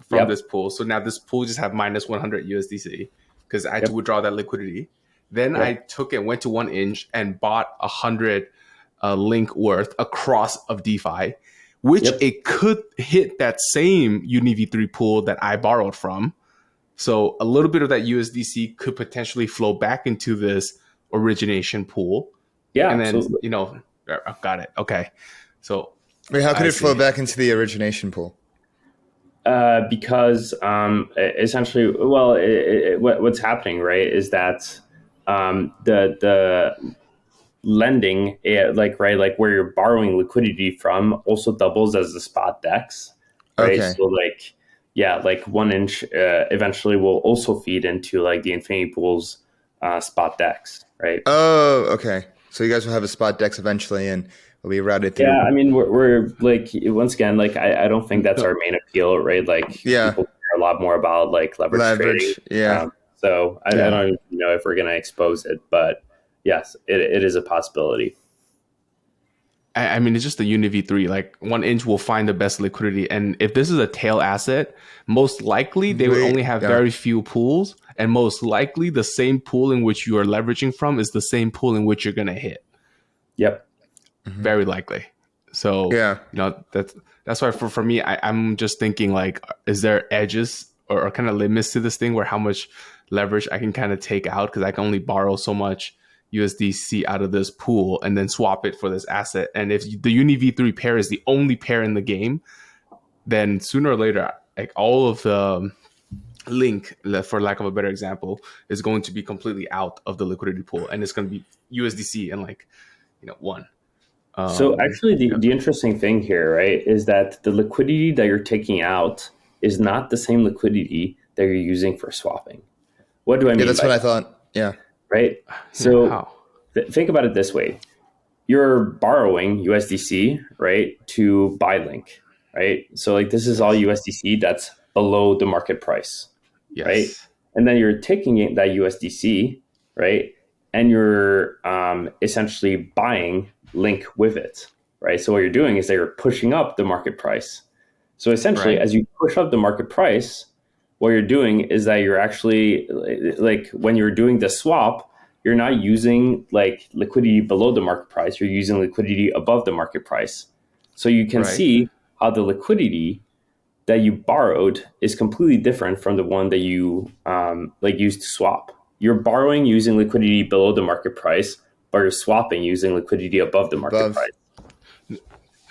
from this pool. So now this pool just have minus 100 USDC because I had to withdraw that liquidity. Then I took it, went to 1inch, and bought 100 link worth across of DeFi, which it could hit that same UniV3 pool that I borrowed from. So a little bit of that USDC could potentially flow back into this origination pool. Yeah, and then absolutely. Got it. Okay, so Wait, how could it flow back into the origination pool? Because essentially, well, what's happening, right, is that the lending, like where you're borrowing liquidity from, also doubles as the spot DEX, right? Okay. So like, like 1inch eventually will also feed into like the Infinity Pool's spot DEX, right? Oh, okay. So you guys will have a spot DEX eventually, and will be routed through. Yeah, I mean, we're like, once again, like I don't think that's our main appeal, right? Like, people care a lot more about like leverage trading. Yeah. So I don't even know if we're going to expose it, but yes, it is a possibility. I mean, it's just the UniV3. Like 1inch will find the best liquidity, and if this is a tail asset, most likely they would only have very few pools, and most likely the same pool in which you are leveraging from is the same pool in which you're going to hit. Yep. Very likely. So that's why for me, I'm just thinking like, is there edges or kind of limits to this thing where how much leverage I can kind of take out, because I can only borrow so much USDC out of this pool and then swap it for this asset. And if the UniV3 pair is the only pair in the game, then sooner or later, like all of the link, for lack of a better example, is going to be completely out of the liquidity pool, and it's going to be USDC and like one. So actually, the interesting thing here, right, is that the liquidity that you're taking out is not the same liquidity that you're using for swapping. What do I mean? Yeah, that's what I thought. Yeah. Right. So think about it this way. you're borrowing USDC, right, to buy Link, right? So like this is all USDC that's below the market price, right? Yes. And then you're taking that USDC, right, and you're essentially buying Link with it, right? So what you're doing is that you're pushing up the market price. So essentially, Right. as you push up the market price, what you're doing is that you're actually like when you're doing the swap, you're not using like liquidity below the market price, you're using liquidity above the market price. So you can Right. see how the liquidity that you borrowed is completely different from the one that you like used to swap. You're borrowing using liquidity below the market price, but you're swapping using liquidity above the market Above. price.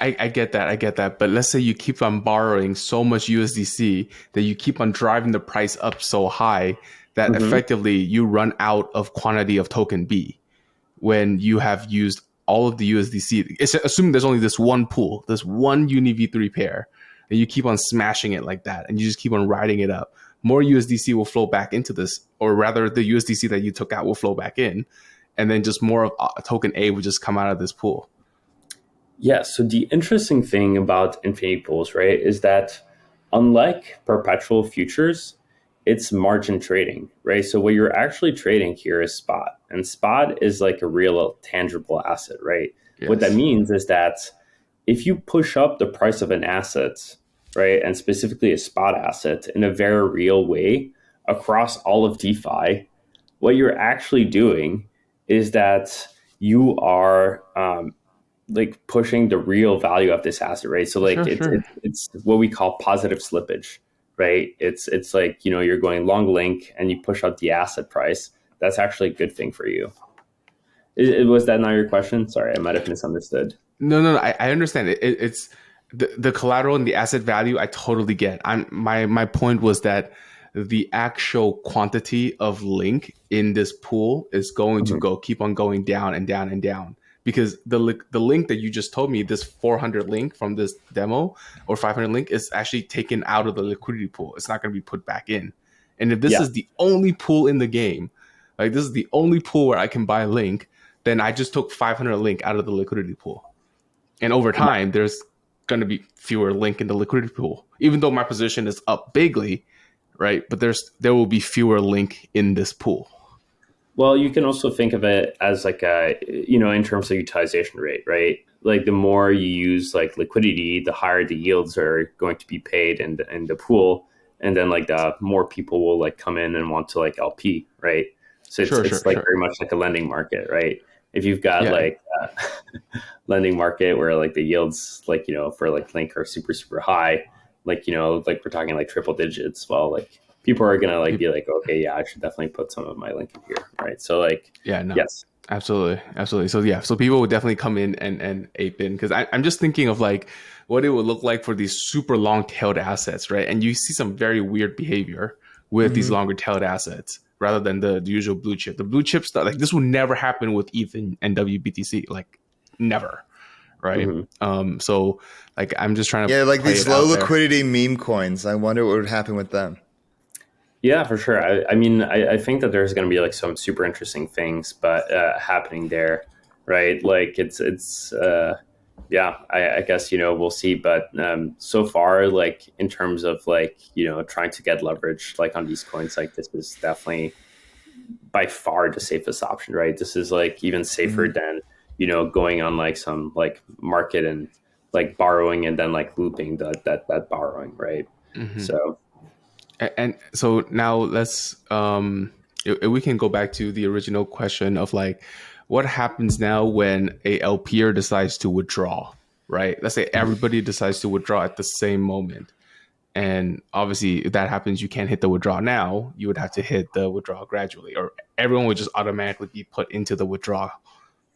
I get that. I get that. But let's say you keep on borrowing so much USDC that you keep on driving the price up so high that Mm-hmm. effectively you run out of quantity of token B when you have used all of the USDC. It's assuming there's only this one pool, this one Uni V3 pair, and you keep on smashing it like that, and you just keep on riding it up. More USDC will flow back into this, or rather, the USDC that you took out will flow back in, and then just more of token A would just come out of this pool. Yeah, so the interesting thing about infinity pools, right, is that unlike perpetual futures, it's margin trading, right? So what you're actually trading here is spot, and spot is like a real tangible asset, right? What that Yes. means is that if you push up the price of an asset, right, and specifically a spot asset in a very real way across all of DeFi, what you're actually doing is that you are like pushing the real value of this asset, right? So like Sure, sure. it's what we call positive slippage, right? It's like, you know, you're going long Link and you push up the asset price. That's actually a good thing for you. Was that not your question? Sorry, I might have misunderstood. No. I understand it. It's the collateral and the asset value. I totally get. My point was that the actual quantity of link in this pool is going to Mhm. go keep on going down and down and down because the link that you just told me, this 400 link from this demo or 500 link, is actually taken out of the liquidity pool. It's not going to be put back in. And if this Yeah. is the only pool in the game, like this is the only pool where I can buy link, then I just took 500 link out of the liquidity pool. And over time, there's going to be fewer link in the liquidity pool, even though my position is up bigly, right? But there will be fewer link in this pool. Well, you can also think of it as like a, you know, in terms of utilization rate, right? Like the more you use like liquidity, the higher the yields are going to be paid in the pool. And then like the more people will like come in and want to like LP, right? So Sure, it's sure, like sure. very much like a lending market, right? If you've got Yeah, like lending market where like the yields like, you know, for like Link are super, super high, like, you know, like we're talking like triple digits, well, like people are gonna like be like, okay, yeah, I should definitely put some of my Link in here, right? So like, yeah, no, yes. absolutely, absolutely. So yeah, so people would definitely come in and ape in because I'm just thinking of like what it would look like for these super long tailed assets, right? And you see some very weird behavior with these Hmm. longer tailed assets rather than the usual blue chip. The blue chip stuff, like this will never happen with ETH and WBTC, like never, right? Mm-hmm. So like I'm just trying to Yeah, like play these it low out there. liquidity meme coins. I wonder what would happen with them. Yeah, for sure. I mean, I think that there's going to be like some super interesting things, but happening there, right? Like yeah, I guess, you know, we'll see. But so far, like in terms of like, you know, trying to get leverage like on these coins, like this is definitely by far the safest option, right? This is like even safer Hmm. than, you know, going on like some like market and like borrowing and then like looping that borrowing, right? Hmm. So. And so now let's if we can go back to the original question of like what happens now when a LPer decides to withdraw, right? Let's say everybody decides to withdraw at the same moment. And obviously, if that happens, you can't hit the withdraw now. You would have to hit the withdrawal gradually, or everyone would just automatically be put into the withdrawal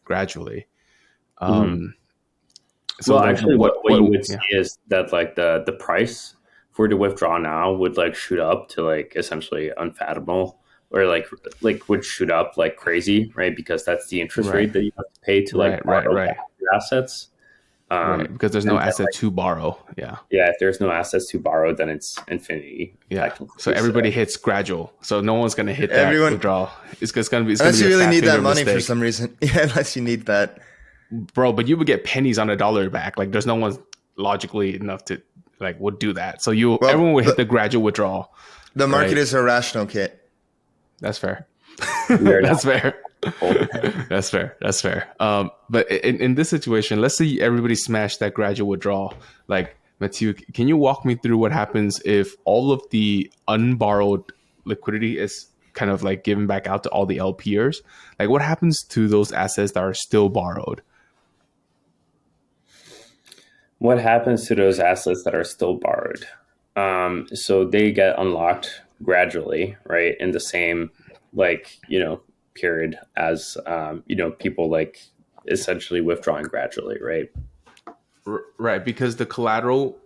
gradually. Mhm. Um, so Well, like, actually, what you would see yeah, is that like the price for the withdraw now would like shoot up to like essentially unfathomable, or like would shoot up like crazy, right? Because that's the interest right, rate that you have to pay to like borrow right, your assets. right, because there's no And then asset like to borrow. Yeah. yeah, if there's no assets to borrow, then it's infinity Yeah. So technically. So everybody hits gradual. So no one's gonna hit that Everyone, withdrawal. It's gonna be unless a you really fat need finger that money for mistake. some reason. Yeah, unless you need that. bro, but you would get pennies on a dollar back. Like there's no one logically enough to like would do that. So everyone would hit the gradual withdrawal. The market right? is irrational, Kit. That's fair. We are That's not. fair. That's fair. That's fair. But in this situation, let's say everybody smashed that gradual withdrawal. Like, Matthieu, can you walk me through what happens if all of the unborrowed liquidity is kind of like given back out to all the LPers? Like, what happens to those assets that are still borrowed? What happens to those assets that are still borrowed? So they get unlocked gradually, right? In the same, like, period as, people like essentially withdrawing gradually, right? Right, because the collateral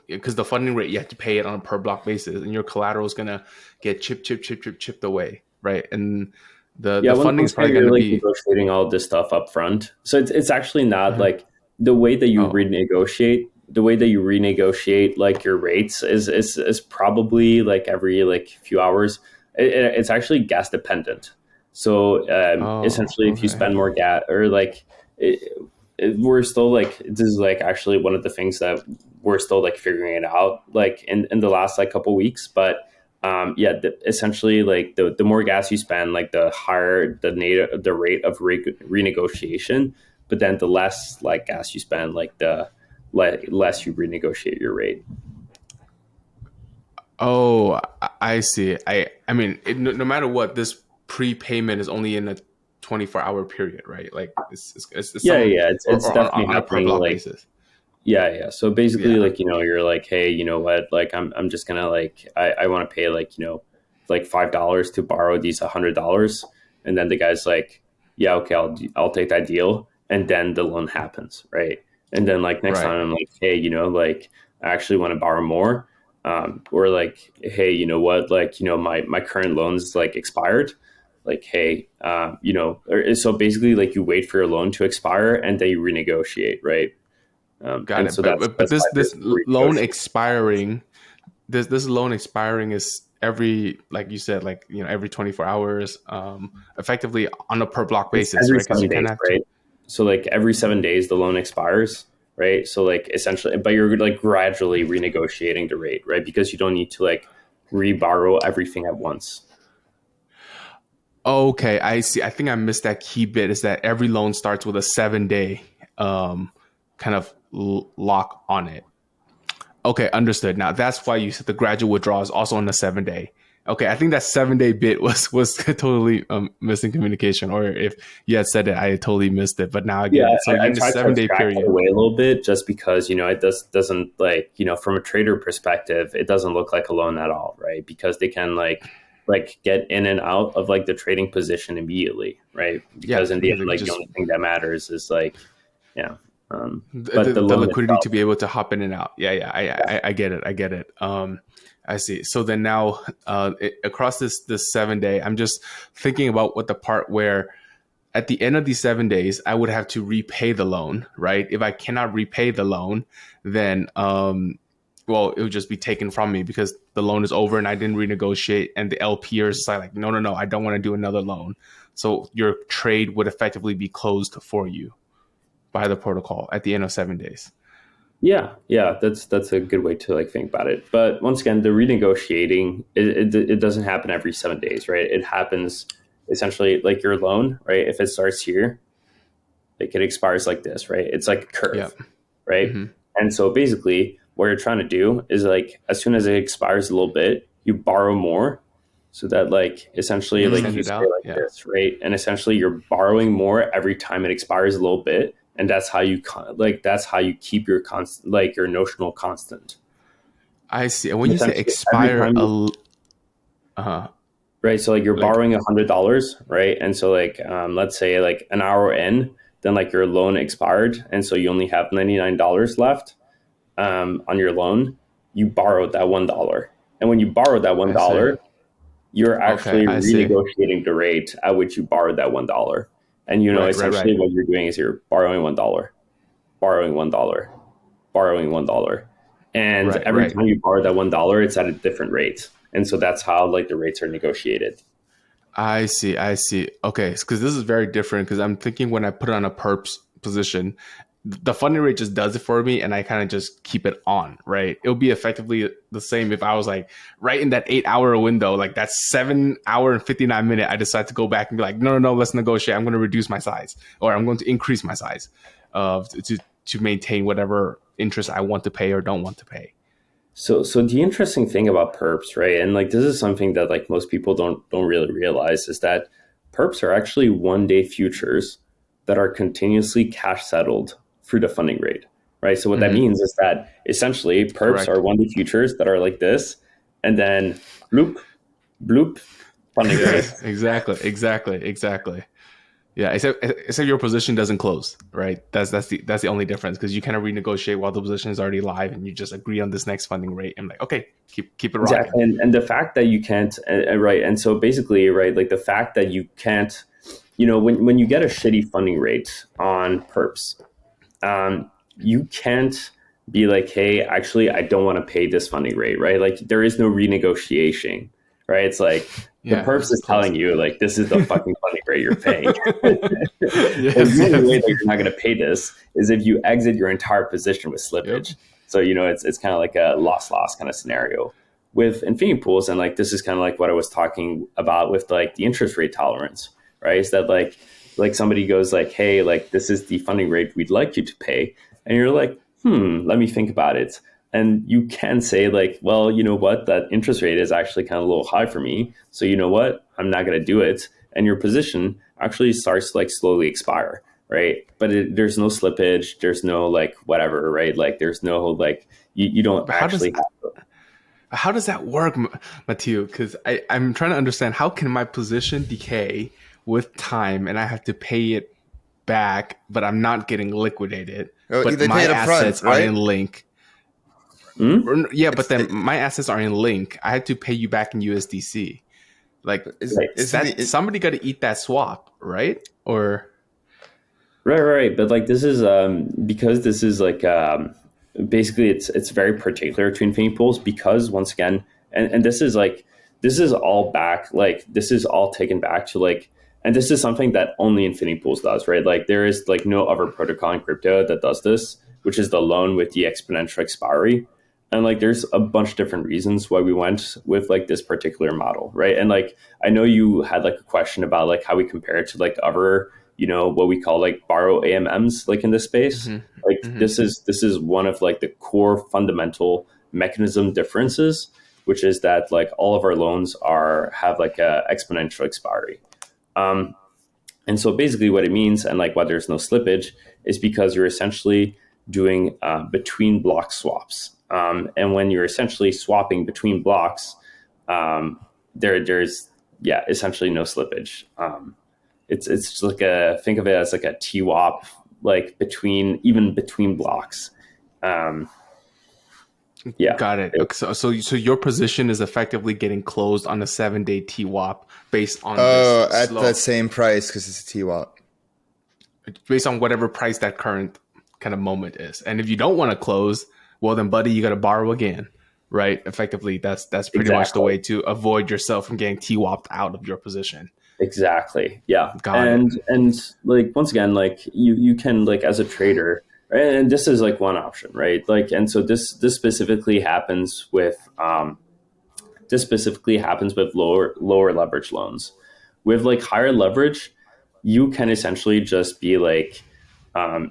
because the funding rate, you have to pay it on a per block basis, and your collateral is going to get chipped away, right? And the funding is probably going to be negotiating all this stuff up front. So it's actually not like the way that you renegotiate. The way that you renegotiate like your rates is probably like every like few hours. It's actually gas dependent. So essentially, if you spend more gas or like we're still like, this is like actually one of the things that we're still like figuring it out like in the last like couple weeks. But essentially like the more gas you spend, like the higher the rate of renegotiation. But then the less like gas you spend, like the less you renegotiate your rate. Oh, I see. I mean, no matter what, this prepayment is only in a 24-hour period, right? Like it's definitely on a per block like, basis. Yeah. So basically, like, you're like, hey, you know what? Like, I'm just gonna like, I want to pay like, like $5 to borrow these $100, and then the guy's like, yeah, okay, I'll take that deal, and then the loan happens, right? And then like next time I'm like, hey, like I actually want to borrow more, or like, hey, you know what? Like, my current loan's like expired. Like, hey, so basically like you wait for your loan to expire and then you renegotiate, right? Got it. So but this loan expiring, this loan expiring is every, like you said, like, every 24 hours, effectively on a per block basis, every right? 7 days, right? So like every 7 days the loan expires, right? So like essentially, but you're like gradually renegotiating the rate, right? Because you don't need to like reborrow everything at once. Okay, I see. I think I missed that key bit, is that every loan starts with a 7-day kind of lock on it. Okay, understood. Now that's why you said the gradual withdrawal is also on the 7-day. Okay, I think that 7-day bit was totally missing communication, or if you had said it, I totally missed it. But now I get it. So I in the tried 7-day to period, away a little bit, just because it doesn't like, from a trader perspective, it doesn't look like a loan at all, right? Because they can like get in and out of like the trading position immediately, right? Because in the end, like the only thing that matters is like, but the liquidity to be able to hop in and out. I get it. I see. So then now across this 7-day, I'm just thinking about what the part where at the end of these 7 days, I would have to repay the loan, right? If I cannot repay the loan, then well, it would just be taken from me because the loan is over and I didn't renegotiate, and the LPers is like, no, I don't want to do another loan. So your trade would effectively be closed for you by the protocol at the end of 7 days. Yeah, that's a good way to like think about it. But once again, the renegotiating, it doesn't happen every 7 days, right? It happens essentially like your loan, right? If it starts here, like it expires like this, right? It's like a curve, right? Mm-hmm. And so basically what you're trying to do is like, as soon as it expires a little bit, you borrow more, so that like essentially like you stay like this, right? And essentially you're borrowing more every time it expires a little bit. And that's how you keep your constant, like your notional constant. I see. And when you say expire, right? So like you're borrowing $100, right? And so like let's say like an hour in, then like your loan expired, and so you only have $99 left on your loan. You borrowed that $1, and when you borrowed that $1, you're actually renegotiating the rate at which you borrowed that $1. And essentially what you're doing is you're borrowing $1, borrowing $1, borrowing $1, and every time you borrow that $1, it's at a different rate, and so that's how like the rates are negotiated. I see. Okay, because this is very different. Because I'm thinking when I put it on a per position, the funding rate just does it for me, and I kind of just keep it on, right? It'll be effectively the same if I was like right in that 8-hour window, like that 7-hour and 59-minute, I decide to go back and be like, no, let's negotiate. I'm going to reduce my size, or I'm going to increase my size to maintain whatever interest I want to pay or don't want to pay. So the interesting thing about perps, right? And like, this is something that like most people don't really realize, is that perps are actually 1-day futures that are continuously cash settled through the funding rate, right? So what that means is that essentially perps are 1-day futures that are like this, and then bloop, bloop, funding rate. Exactly. Yeah, except your position doesn't close, right? That's the only difference, because you kind of renegotiate while the position is already live, and you just agree on this next funding rate, and like, okay, keep it rocking. Exactly, and the fact that you can't, right? And so basically, right, like the fact that you can't, when you get a shitty funding rate on perps, you can't be like, hey, actually, I don't want to pay this funding rate, right? Like there is no renegotiation, right? It's like the perps is telling you, like, this is the fucking funding rate you're paying. The only way that you're not going to pay this is if you exit your entire position with slippage. Yep. So, it's kind of like a loss kind of scenario with infinity pools. And like, this is kind of like what I was talking about with like the interest rate tolerance, right? Is that like somebody goes like, hey, like this is the funding rate we'd like you to pay. And you're like, let me think about it. And you can say like, well, you know what, that interest rate is actually kind of a little high for me. So you know what, I'm not going to do it. And your position actually starts to like slowly expire, right? But there's no slippage. There's no like whatever, right? Like there's no like, you don't actually have to. How does that work, Matthieu? Because I'm trying to understand, how can my position decay with time and I have to pay it back, but I'm not getting liquidated, but my assets are in link. Yeah, but then my assets are in link. I had to pay you back in USDC. Like, is somebody got to eat that swap, right? Or right. But like, this is because this is like basically it's very particular to infinity pools, because once again, and this is all back, like this is all taken back to like. And this is something that only Infinity Pools does, right? Like there is like no other protocol in crypto that does this, which is the loan with the exponential expiry. And like there's a bunch of different reasons why we went with like this particular model, right? And like I know you had like a question about like how we compare it to like other, what we call like borrow AMMs like in this space. This is one of like the core fundamental mechanism differences, which is that like all of our loans have like a exponential expiry. And so basically what it means, and like why there's no slippage, is because you're essentially doing between block swaps. And when you're essentially swapping between blocks, there's essentially no slippage. It's just like think of it as like a TWAP, like between blocks. Got it. So your position is effectively getting closed on a 7-day TWAP based on at the same price, because it's a TWAP. Based on whatever price that current kind of moment is. And if you don't want to close, well then, buddy, you got to borrow again, right? Effectively, that's pretty much the way to avoid yourself from getting TWAP'd out of your position. Exactly. Yeah. And like once again, like you can like as a trader. And this is like one option, right? Like, and so this specifically happens with lower leverage loans. With like higher leverage, you can essentially just be like,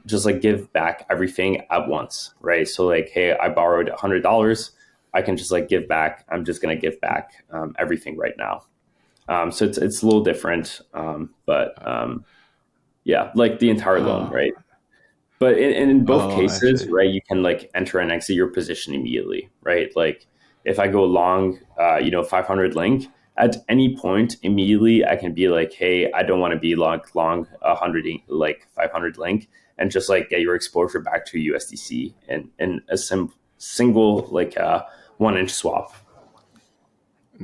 just like give back everything at once, right? So like, hey, I borrowed $100, I can just like give back. I'm just gonna give back everything right now. So it's a little different, but like the entire loan, right? But in both cases, right, you can like enter and exit your position immediately, right? Like if I go long, 500 link, at any point immediately, I can be like, hey, I don't want to be long 500 link, and just like get your exposure back to USDC in a single like 1-inch swap.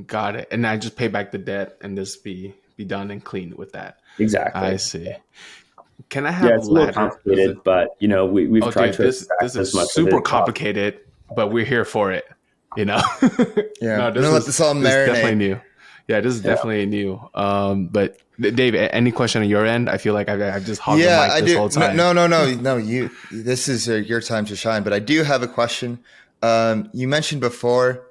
Got it. And I just pay back the debt and just be done and clean with that. Exactly. I see. Can I have it's a little complicated, but we've tried to. This is super complicated, but we're here for it. Yeah, let this all marinate. This is definitely new. Yeah, this is definitely new. But Dave, any question on your end? I feel like I've just hogged the Yeah, mic I this do. whole time. No. This is your time to shine. But I do have a question. You mentioned before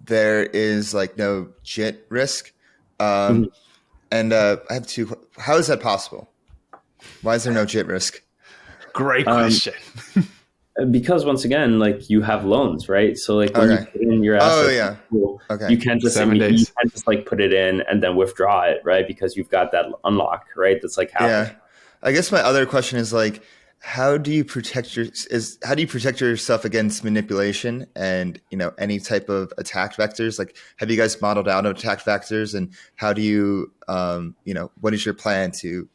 there is like no JIT risk, Mhm. and I have two. How is that possible? Why is there no JIT risk? Great Um, question. because once again, like you have loans, right? So like when you Okay. put in your Oh assets, yeah. Okay. you can't just 7 you days. can't just like put it in and then withdraw it, right? Because you've got that unlock, right? That's like happening. Yeah. I guess my other question is like, how do you protect yourself against manipulation and any type of attack vectors? Like, have you guys modeled out attack vectors, and how do you what is your plan to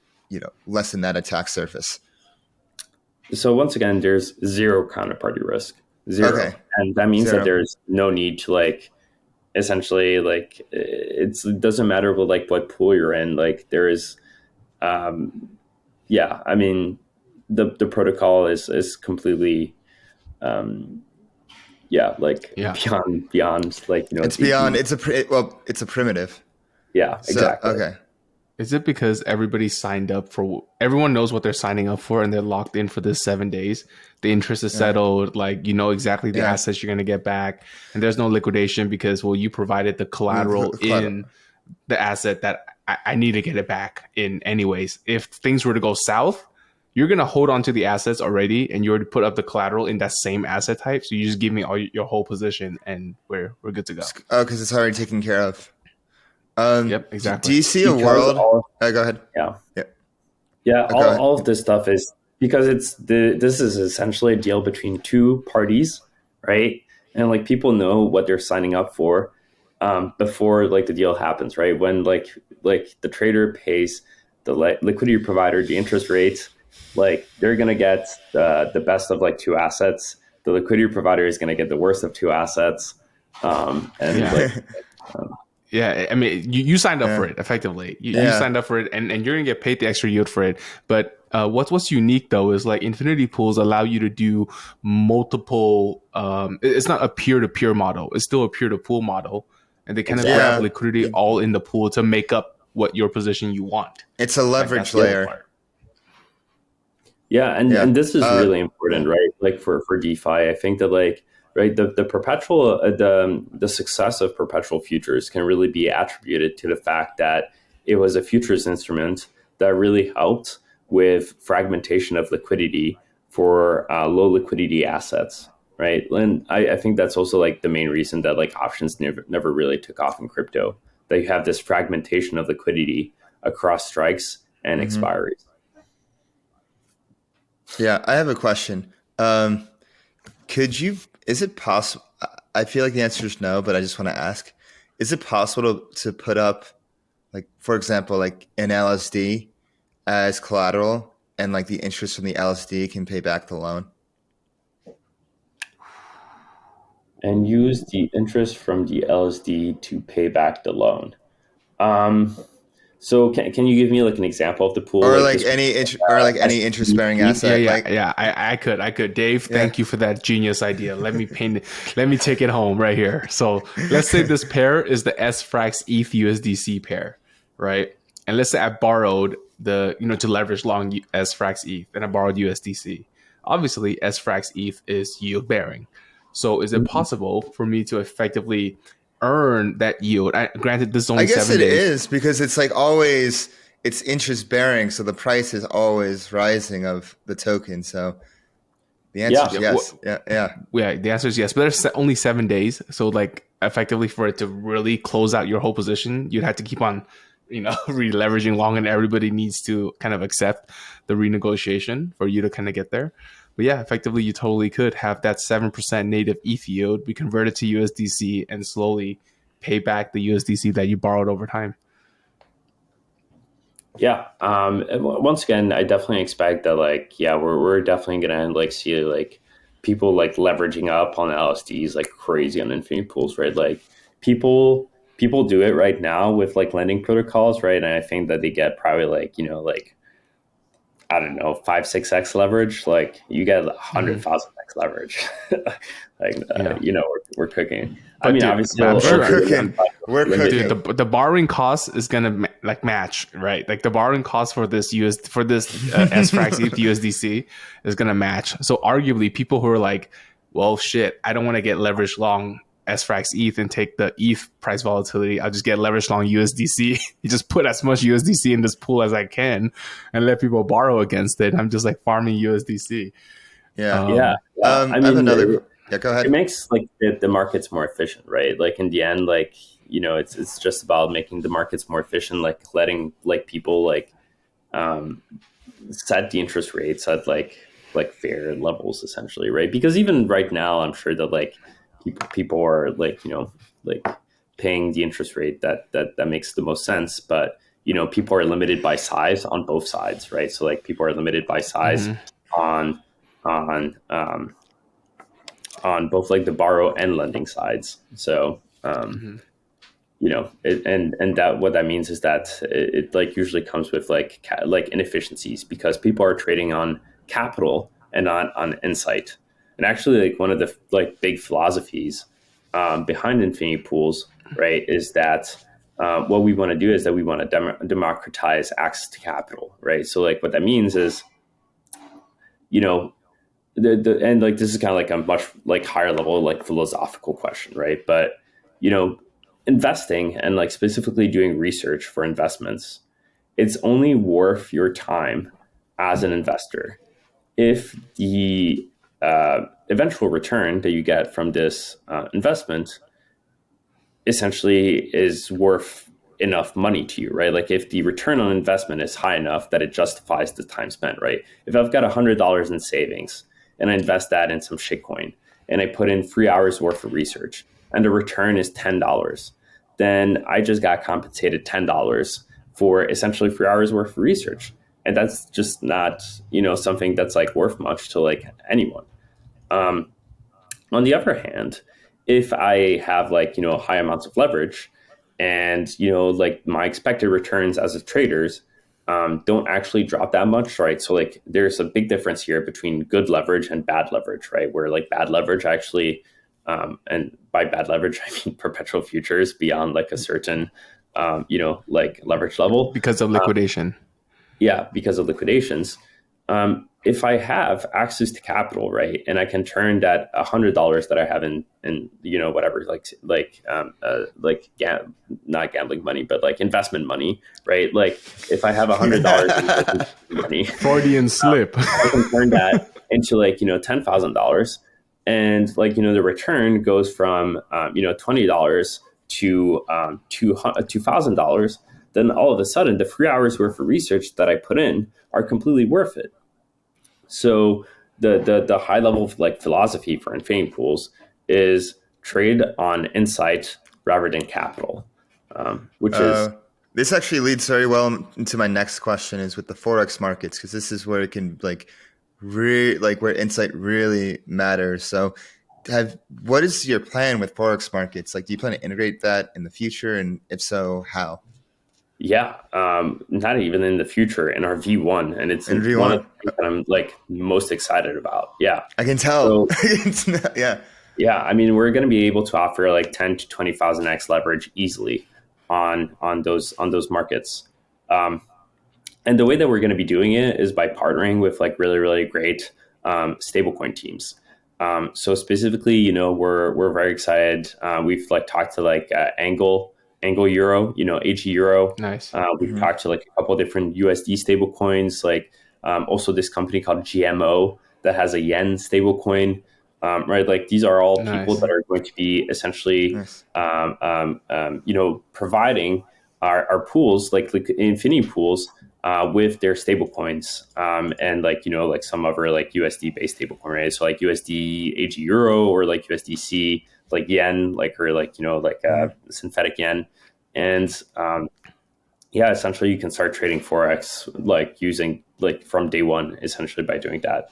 lessen that attack surface? So once again, there's zero counterparty risk, zero, Okay. and that means that Zero. there's no need to like essentially like it doesn't matter what pool you're in. Like there is, yeah, I mean the protocol is completely Yeah. beyond like It's beyond. It's a primitive. yeah, So exactly. okay. Is it because everybody signed up for? Everyone knows what they're signing up for, and they're locked in for this 7 days. The interest is settled. Like exactly the Yeah. assets you're going to get back, and there's no liquidation because you provided the collateral in the asset that I need to get it back in anyways. If things were to go south, you're going to hold on to the assets already, and you already put up the collateral in that same asset type. So you just give me all your whole position, and we're good to go. Oh, because it's already taken care of. Yep, exactly. Do you see a Because world? Go ahead. Yeah. Yeah. Yeah, Go ahead. all of this stuff is because this is essentially a deal between two parties, right? And like people know what they're signing up for before like the deal happens, right? When like the trader pays the liquidity provider the interest rates, like they're gonna get the best of like two assets. The liquidity provider is gonna get the worst of two assets, and Yeah. like. Yeah, I mean, you signed up for it effectively. You signed up for it, and you're gonna get paid the extra yield for it. But what's unique though is like infinity pools allow you to do multiple. It's not a peer-to-peer model; it's still a peer-to-pool model, and they kind of grab liquidity all in the pool to make up what your position you want. It's a leverage layer. Yeah, and this is really important, right? Like for DeFi, I think that like right the perpetual the success of perpetual futures can really be attributed to the fact that it was a futures instrument that really helped with fragmentation of liquidity for low liquidity assets, right? And I think that's also like the main reason that like options never really took off in crypto. That you have this fragmentation of liquidity across strikes and expiries. Yeah, I have a question. Is it possible? I feel like the answer is no, but I just want to ask: is it possible to put up, like, for example, like an LSD as collateral, and like the interest from the LSD can pay back the loan? And use the interest from the LSD to pay back the loan. So can you give me like an example of the pool, or like like any interest bearing asset? I could. Dave, thank you for that genius idea. Let me take it home right here. So let's say this pair is the FrxETH USDC pair, right? And let's say I borrowed to leverage long FrxETH, and I borrowed USDC. Obviously, FrxETH is yield bearing. So is it possible for me to effectively earn that yield? Granted, this is only 7 days. I guess it is, because it's like always it's interest bearing, so the price is always rising of the token. So the answer is yes. Yeah, the answer is yes. But there's only 7 days, so like effectively for it to really close out your whole position, you'd have to keep on re-leveraging long, and everybody needs to kind of accept the renegotiation for you to kind of get there. But yeah, effectively, you totally could have that 7% native ETH yield be converted to USDC and slowly pay back the USDC that you borrowed over time. Yeah. Once again, I definitely expect that we're definitely gonna like see like people like leveraging up on LSDs like crazy on infinity pools, right? Like people do it right now with like lending protocols, right? And I think that they get probably like I don't know, 5-6x leverage, like you get Mhm. 100,000x leverage. Like, Yeah. we're cooking. I But mean, dude, obviously, I'm We're sure, cooking. We're limited. dude, cooking. the borrowing cost is gonna like match, right? Like the borrowing cost for this SFrxETH USDC is gonna match. So arguably, people who are like, well, shit, I don't want to get leverage long SFrxETH and take the ETH price volatility. I'll just get leverage long USDC. You just put as much USDC in this pool as I can and let people borrow against it. I'm just like farming USDC. Yeah. Yeah, yeah. I I have mean, another. Yeah, go it ahead. makes like the markets more efficient, right? Like in the end, like it's just about making the markets more efficient, like letting like people like um, set the interest rates at like fair levels, essentially, right? Because even right now, I'm sure that like people are like like paying the interest rate that makes the most sense, but people are limited by size on both sides, right? So like people are limited by size Mm-hmm. on on um, on both like the borrow and lending sides. So Mm-hmm. and that what that means is that it like usually comes with like inefficiencies because people are trading on capital and not on insight. And actually, like one of the like big philosophies behind infinity pools, right, is that what we want to do is that we want to democratize access to capital, right? So like what that means is, you know, and like this is kind of like a much like higher level like philosophical question, right? But you know, investing and like specifically doing research for investments, it's only worth your time as an investor if the eventual return that you get from this investment essentially is worth enough money to you, right? Like if the return on investment is high enough that it justifies the time spent, right? If I've got $100 in savings and I invest that in some shitcoin and I put in 3 hours worth of research and the return is $10, then I just got compensated $10 for essentially 3 hours worth of research. And that's just not, something that's like worth much to like anyone. Um, on the other hand, if I have like, high amounts of leverage and, like my expected returns as a traders don't actually drop that much, right? So like there's a big difference here between good leverage and bad leverage, right? Where like bad leverage actually, and by bad leverage, I mean perpetual futures beyond like a certain, like leverage level. Because of liquidation. Yeah, because of liquidations. If I have access to capital, right, and I can turn that $100 that I have in whatever not gambling money, but like investment money, right? Like if I have $100 in investment money, Freudian slip. I can turn that into like $10,000, and like the return goes from $20 to $2,000. Then all of a sudden, the 3 hours worth of research that I put in are completely worth it. So the high level of like philosophy for infinity pools is trade on insight rather than capital, which is This actually leads very well into my next question is with the Forex markets, because this is where it can where insight really matters. So what is your plan with Forex markets? Like, do you plan to integrate that in the future? And if so, how? yeah, not even in the future in our V1, and it's In one of V1? the things that I'm like most excited about. Yeah, I can tell. so Yeah. yeah, I mean, we're going to be able to offer like 10 to 20,000x leverage easily on those markets. And the way that we're going to be doing it is by partnering with like really, really great stablecoin teams. So specifically, we're very excited. We've like talked to like Angle Euro, AG Euro. Nice. We've talked to like a couple of different USD stablecoins, like also this company called GMO that has a yen stablecoin. Right, like these are all people Nice. that are going to be essentially, Nice. providing our pools, like infinity pools, with their stable coins, and like some other like USD based stable coin, right? So like USD AG Euro or like USDC, like yen, like or like synthetic yen, and yeah, essentially you can start trading forex like using like from day one, essentially by doing that.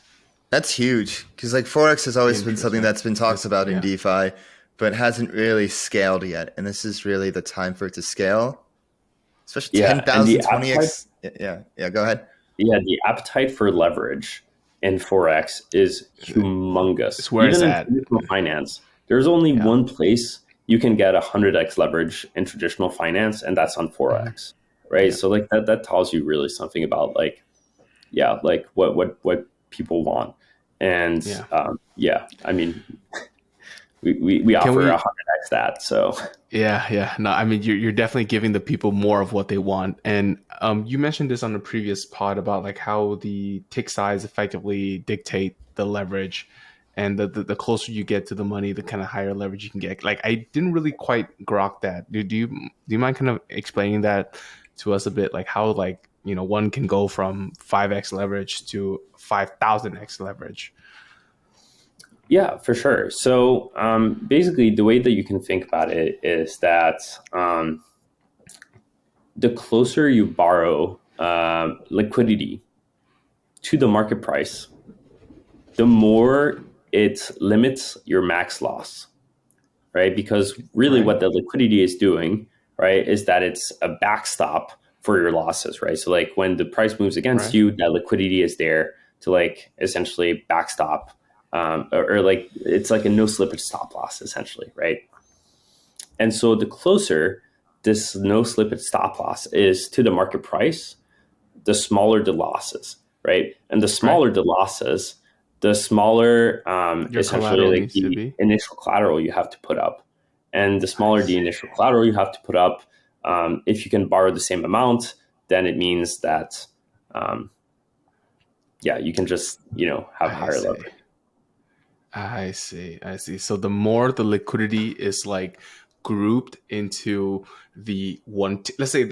That's huge because like Forex has always been something that's been talked about in Yeah. DeFi, but hasn't really scaled yet. And this is really the time for it to scale, especially Yeah, and the 10,000, 20x. Yeah, yeah. Go ahead. the appetite for leverage in Forex is humongous. It's where it's Even in at. traditional finance, there's only Yeah. one place you can get 100x leverage in traditional finance, and that's on Forex, right? Yeah. So like that tells you really something about like what people want, and I mean we Can offer we 100x that, so. Yeah. No, I mean you're definitely giving the people more of what they want. And you mentioned this on the previous pod about like how the tick size effectively dictate the leverage, and the closer you get to the money, the kind of higher leverage you can get. Like I didn't really quite grok that. Do you mind kind of explaining that to us a bit? Like how like one can go from 5x leverage to 5,000x leverage. Yeah, for sure. So basically, the way that you can think about it is that the closer you borrow liquidity to the market price, the more it limits your max loss, right? Because really Right. what the liquidity is doing, right, is that it's a backstop for your losses, right? So like when the price moves against Right. you, that liquidity is there to like essentially backstop, or like it's like a no slippage stop loss essentially, right? And so the closer this no slippage stop loss is to the market price, the smaller the losses, right? And the smaller the losses, the smaller Your essentially collateral like needs to the be. initial collateral you have to put up. And the I smaller the see. initial collateral you have to put up, if you can borrow the same amount, then it means that, you can just, have I higher see. leverage. I see. So the more the liquidity is like grouped into the let's say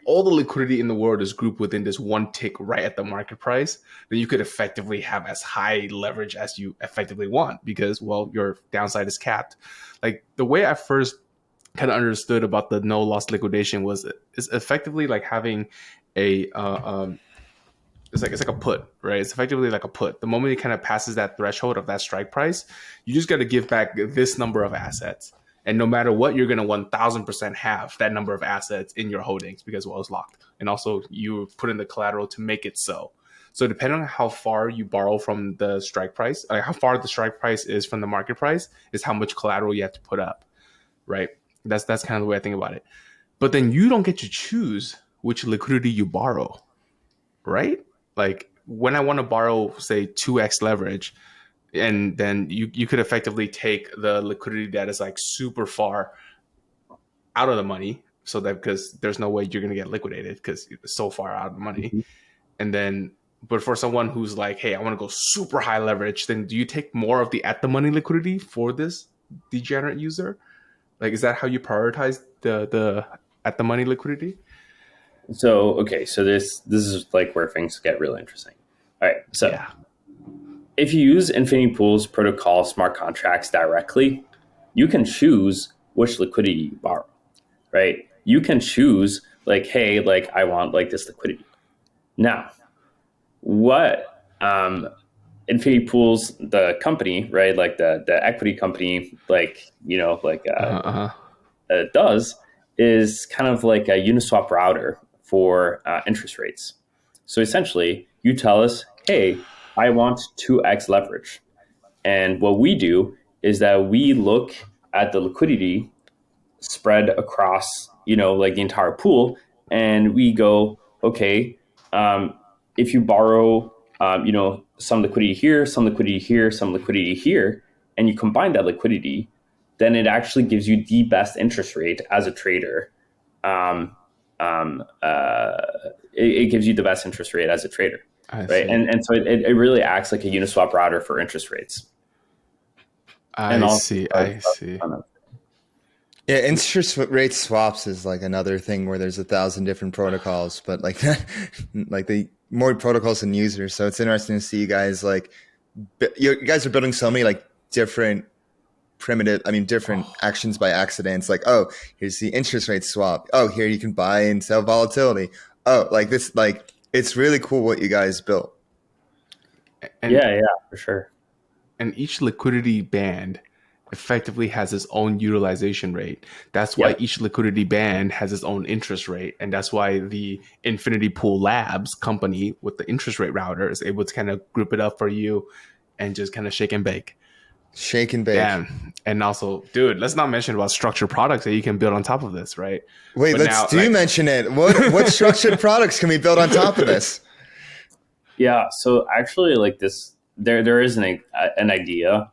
all the liquidity in the world is grouped within this one tick right at the market price, then you could effectively have as high leverage as you effectively want because, well, your downside is capped. Like the way I first kind of understood about the no loss liquidation is effectively like having a it's like a put, right? It's effectively like a put. The moment it kind of passes that threshold of that strike price, you just got to give back this number of assets. And no matter what, you're going to 1000% have that number of assets in your holdings because, well, it's locked. And also, you put in the collateral to make it so. So, depending on how far you borrow from the strike price, like how far the strike price is from the market price, is how much collateral you have to put up, right? That's kind of the way I think about it. But then you don't get to choose which liquidity you borrow, right? Like when I want to borrow, say, 2x leverage, and then you could effectively take the liquidity that is like super far out of the money, so that because there's no way you're going to get liquidated because it's so far out of the money. Mm-hmm. And then, but for someone who's like, hey, I want to go super high leverage, then do you take more of the at the money liquidity for this degenerate user? Like, is that how you prioritize the at the money liquidity? So, okay, so this is like where things get really interesting. All right, so Yeah. if you use Infinity Pool's protocol smart contracts directly, you can choose which liquidity you borrow, right? You can choose like, hey, like I want like this liquidity. Now, what Infinity Pools, the company, right, like the equity company, like Uh-huh. does is kind of like a Uniswap router for interest rates. So essentially, you tell us, hey, I want 2x leverage. And what we do is that we look at the liquidity spread across, like the entire pool, and we go, okay, if you borrow, some liquidity here, some liquidity here, some liquidity here, and you combine that liquidity, then it actually gives you the best interest rate as a trader. Um, it gives you the best interest rate as a trader, I right? see. And so it really acts like a Uniswap router for interest rates. And I also, see. I see. Yeah, interest rate swaps is like another thing where there's 1,000 different protocols, but like like the more protocols and users. So it's interesting to see you guys like you guys are building so many like different different actions by accidents. Like, oh, here's the interest rate swap. Oh, here you can buy and sell volatility. Oh, like this, like it's really cool what you guys built. And yeah, for sure. and each liquidity band effectively has its own utilization rate. That's why each liquidity band has its own interest rate. And that's why the Infinity Pool Labs company with the interest rate router is able to kind of group it up for you and just kind of shake and bake. Shake and bake. Yeah. And also, dude, let's not mention about structured products that you can build on top of this, right? Wait, But let's now, mention it. What structured products can we build on top of this? Yeah, so actually, like this, there is an idea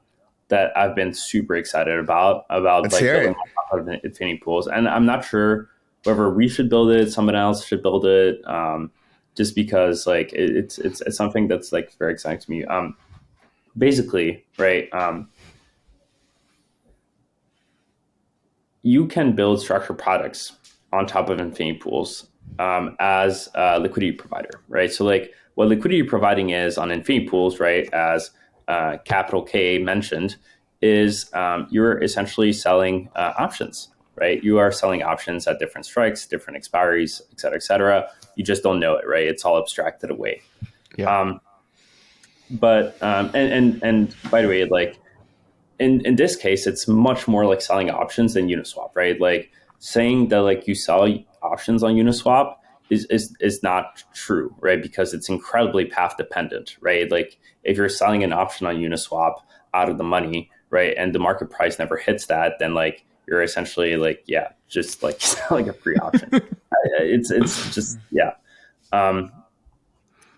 that I've been super excited about Let's like hear building it. on top of Infinity Pools, and I'm not sure whether we should build it, someone else should build it, just because like it's something that's like very exciting to me. Basically, right? You can build structured products on top of Infinity Pools as a liquidity provider, right? So like what liquidity providing is on Infinity Pools, right, as capital K mentioned, is you're essentially selling options, right? You are selling options at different strikes, different expiries, et cetera, et cetera. You just don't know it, right? It's all abstracted away. yeah. But and by the way, like in this case, it's much more like selling options than Uniswap, right? Like saying that like you sell options on Uniswap is not true, right? Because it's incredibly path dependent, right? Like if you're selling an option on Uniswap out of the money, right, and the market price never hits that, then like you're essentially like, yeah, just like selling a free option. It's just, yeah.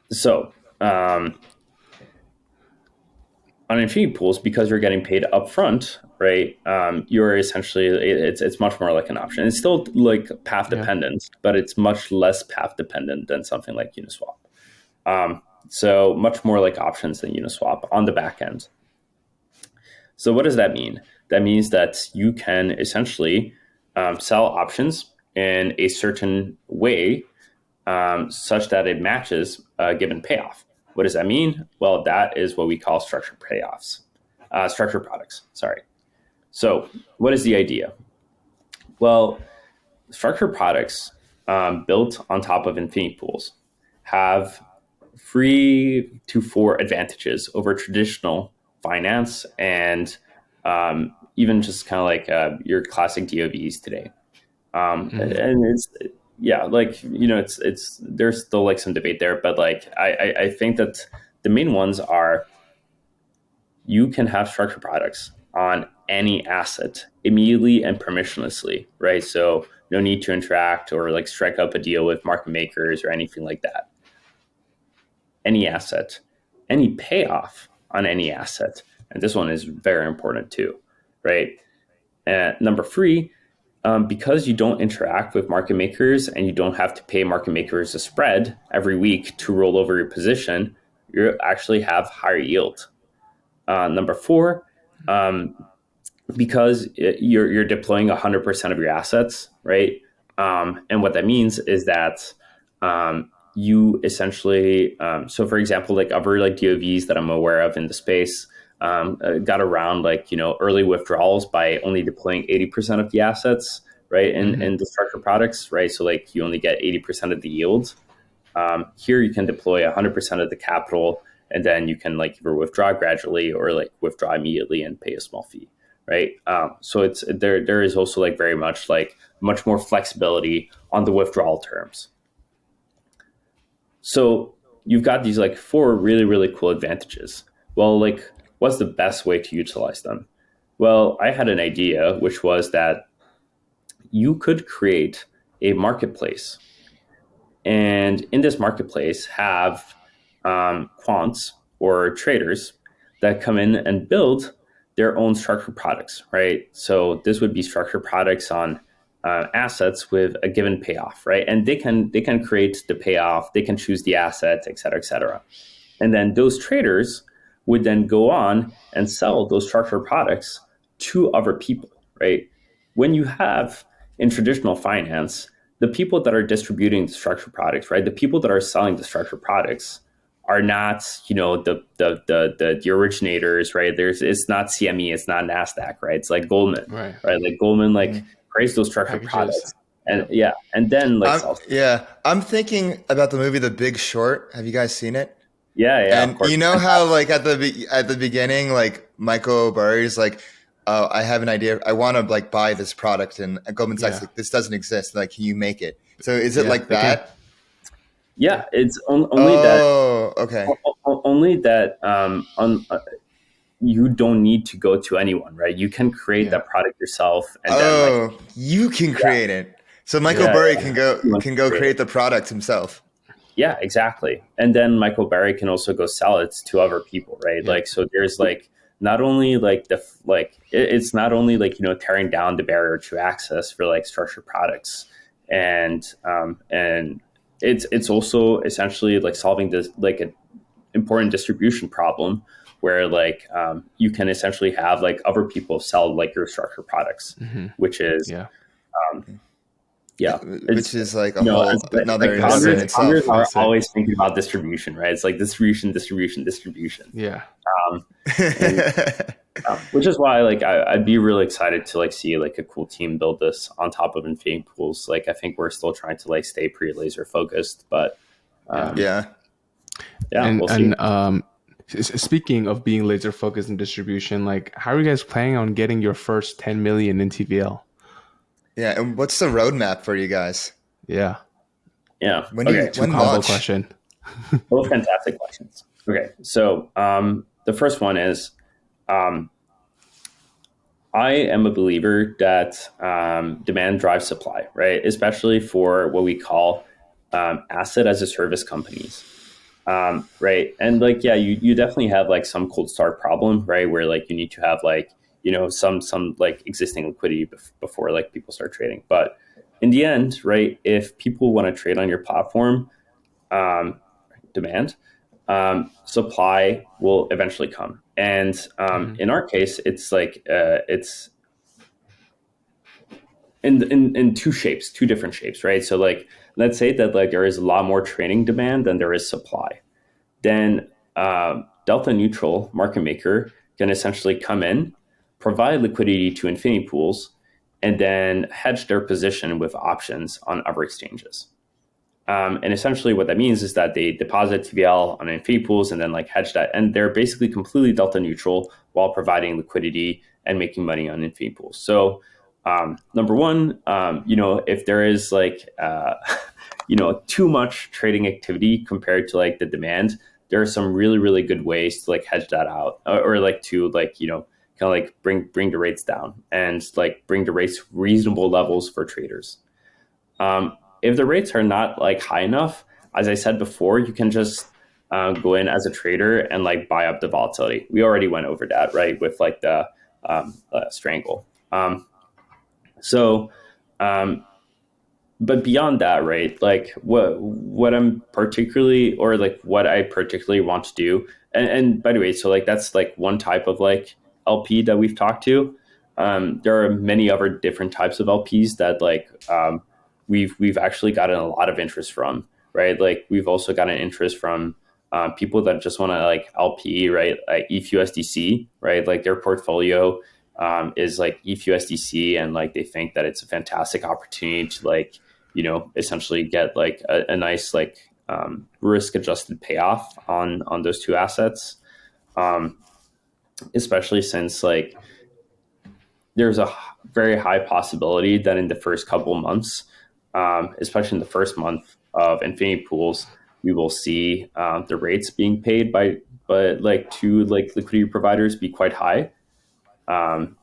So on Infinity Pools, because you're getting paid upfront, right? You're essentially it's much more like an option. It's still like path dependent, but it's much less path dependent than something like Uniswap. So much more like options than Uniswap on the back end. So what does that mean? That means that you can essentially sell options in a certain way such that it matches a given payoff. What does that mean? Well, that is what we call structured products. Sorry. So what is the idea? Well, structured products built on top of Infinity Pools have 3 to 4 advantages over traditional finance and even just kind of like your classic DOVs today. And it's, yeah, like, you know, it's there's still like some debate there, but like I think that the main ones are you can have structured products on any asset immediately and permissionlessly, right? So no need to interact or like strike up a deal with market makers or anything like that. Any asset, any payoff on any asset, and this one is very important too, right? Number 3. Because you don't interact with market makers and you don't have to pay market makers a spread every week to roll over your position, you actually have higher yield. Number 4, because you're deploying 100% of your assets, right? And what that means is that you essentially, so for example, like other like DOVs that I'm aware of in the space, got around like, you know, early withdrawals by only deploying 80% of the assets, right? In the structured products, right? So like you only get 80% of the yield. Here you can deploy 100% of the capital, and then you can like either withdraw gradually or like withdraw immediately and pay a small fee, right? So it's there is also like very much like much more flexibility on the withdrawal terms. So you've got these like 4 really, really cool advantages. Well, like, what's the best way to utilize them? Well, I had an idea, which was that you could create a marketplace. And in this marketplace have quants or traders that come in and build their own structured products, right? So this would be structured products on assets with a given payoff, right? And they can create the payoff, they can choose the asset, et cetera, et cetera. And then those traders would then go on and sell those structured products to other people, right? When you have in traditional finance, the people that are distributing the structured products, right? The people that are selling the structured products are not, you know, the originators, right? It's not CME, it's not NASDAQ, right? It's like Goldman, right? Like Goldman, like creates those structured products. And and then like I'm thinking about the movie The Big Short. Have you guys seen it? Yeah, and you know how like at the beginning, like Michael Burry's like, oh, I have an idea. I want to like buy this product, and Goldman Sachs Yeah. like, this doesn't exist. Like, can you make it? So is it Yeah, like they can. that? Yeah, it's only Oh, okay. that you don't need to go to anyone, right? You can create that product yourself, and then like Oh, you can create it. So Michael yeah, Burry yeah, can go anyone create the product himself. Yeah, exactly. And then Michael Barry can also go sell it to other people, right? Yeah. Like, so there's like not only like it's not only like, you know, tearing down the barrier to access for like structured products, and it's also essentially like solving this like an important distribution problem where like you can essentially have like other people sell like your structured products, which is Yeah. yeah, Which is like a you know, whole like another That's industry in it. itself. founders are That's it. always thinking about distribution, right? It's like distribution. Yeah. Which is why like I'd be really excited to like see like a cool team build this on top of Infinity Pools. Like I think we're still trying to like stay pretty laser focused, but Yeah. And we'll see. speaking of being laser focused in distribution, like how are you guys planning on getting your first 10 million in TVL? Yeah. And what's the roadmap for you guys? Yeah. Yeah. When do you Okay. when Combo launch? question. Both fantastic questions. Okay. So the first one is I am a believer that demand drives supply, right? Especially for what we call asset as a service companies. Right. And like, yeah, you definitely have like some cold start problem, right? Where like you need to have like, you know, some like existing liquidity before like people start trading. But in the end, right, if people want to trade on your platform, demand, supply will eventually come. And in our case, it's like it's in two different shapes, right? So like, let's say that like there is a lot more trading demand than there is supply. Then delta neutral market maker can essentially come in, provide liquidity to Infinity Pools, and then hedge their position with options on other exchanges. And essentially what that means is that they deposit TVL on Infinity Pools and then like hedge that. And they're basically completely delta neutral while providing liquidity and making money on Infinity Pools. So number one, you know, if there is like, you know, too much trading activity compared to like the demand, there are some really, really good ways to like hedge that out or like to like, you know, kind of like bring the rates down and like bring the rates reasonable levels for traders. If the rates are not like high enough, as I said before, you can just go in as a trader and like buy up the volatility. We already went over that, right? With like the strangle. But beyond that, right? Like what I'm particularly or like what I particularly want to do. And by the way, so like that's like one type of like LP that we've talked to. There are many other different types of LPs that like we've actually gotten a lot of interest from, right? Like we've also gotten interest from people that just want to like LP, right? Like ETH/USDC, right? Like their portfolio is like ETH/USDC, and like they think that it's a fantastic opportunity to like, you know, essentially get like a nice like risk adjusted payoff on those two assets, especially since like there's a very high possibility that in the first couple of months, especially in the first month of Infinity Pools, we will see the rates being paid by like two like liquidity providers be quite high,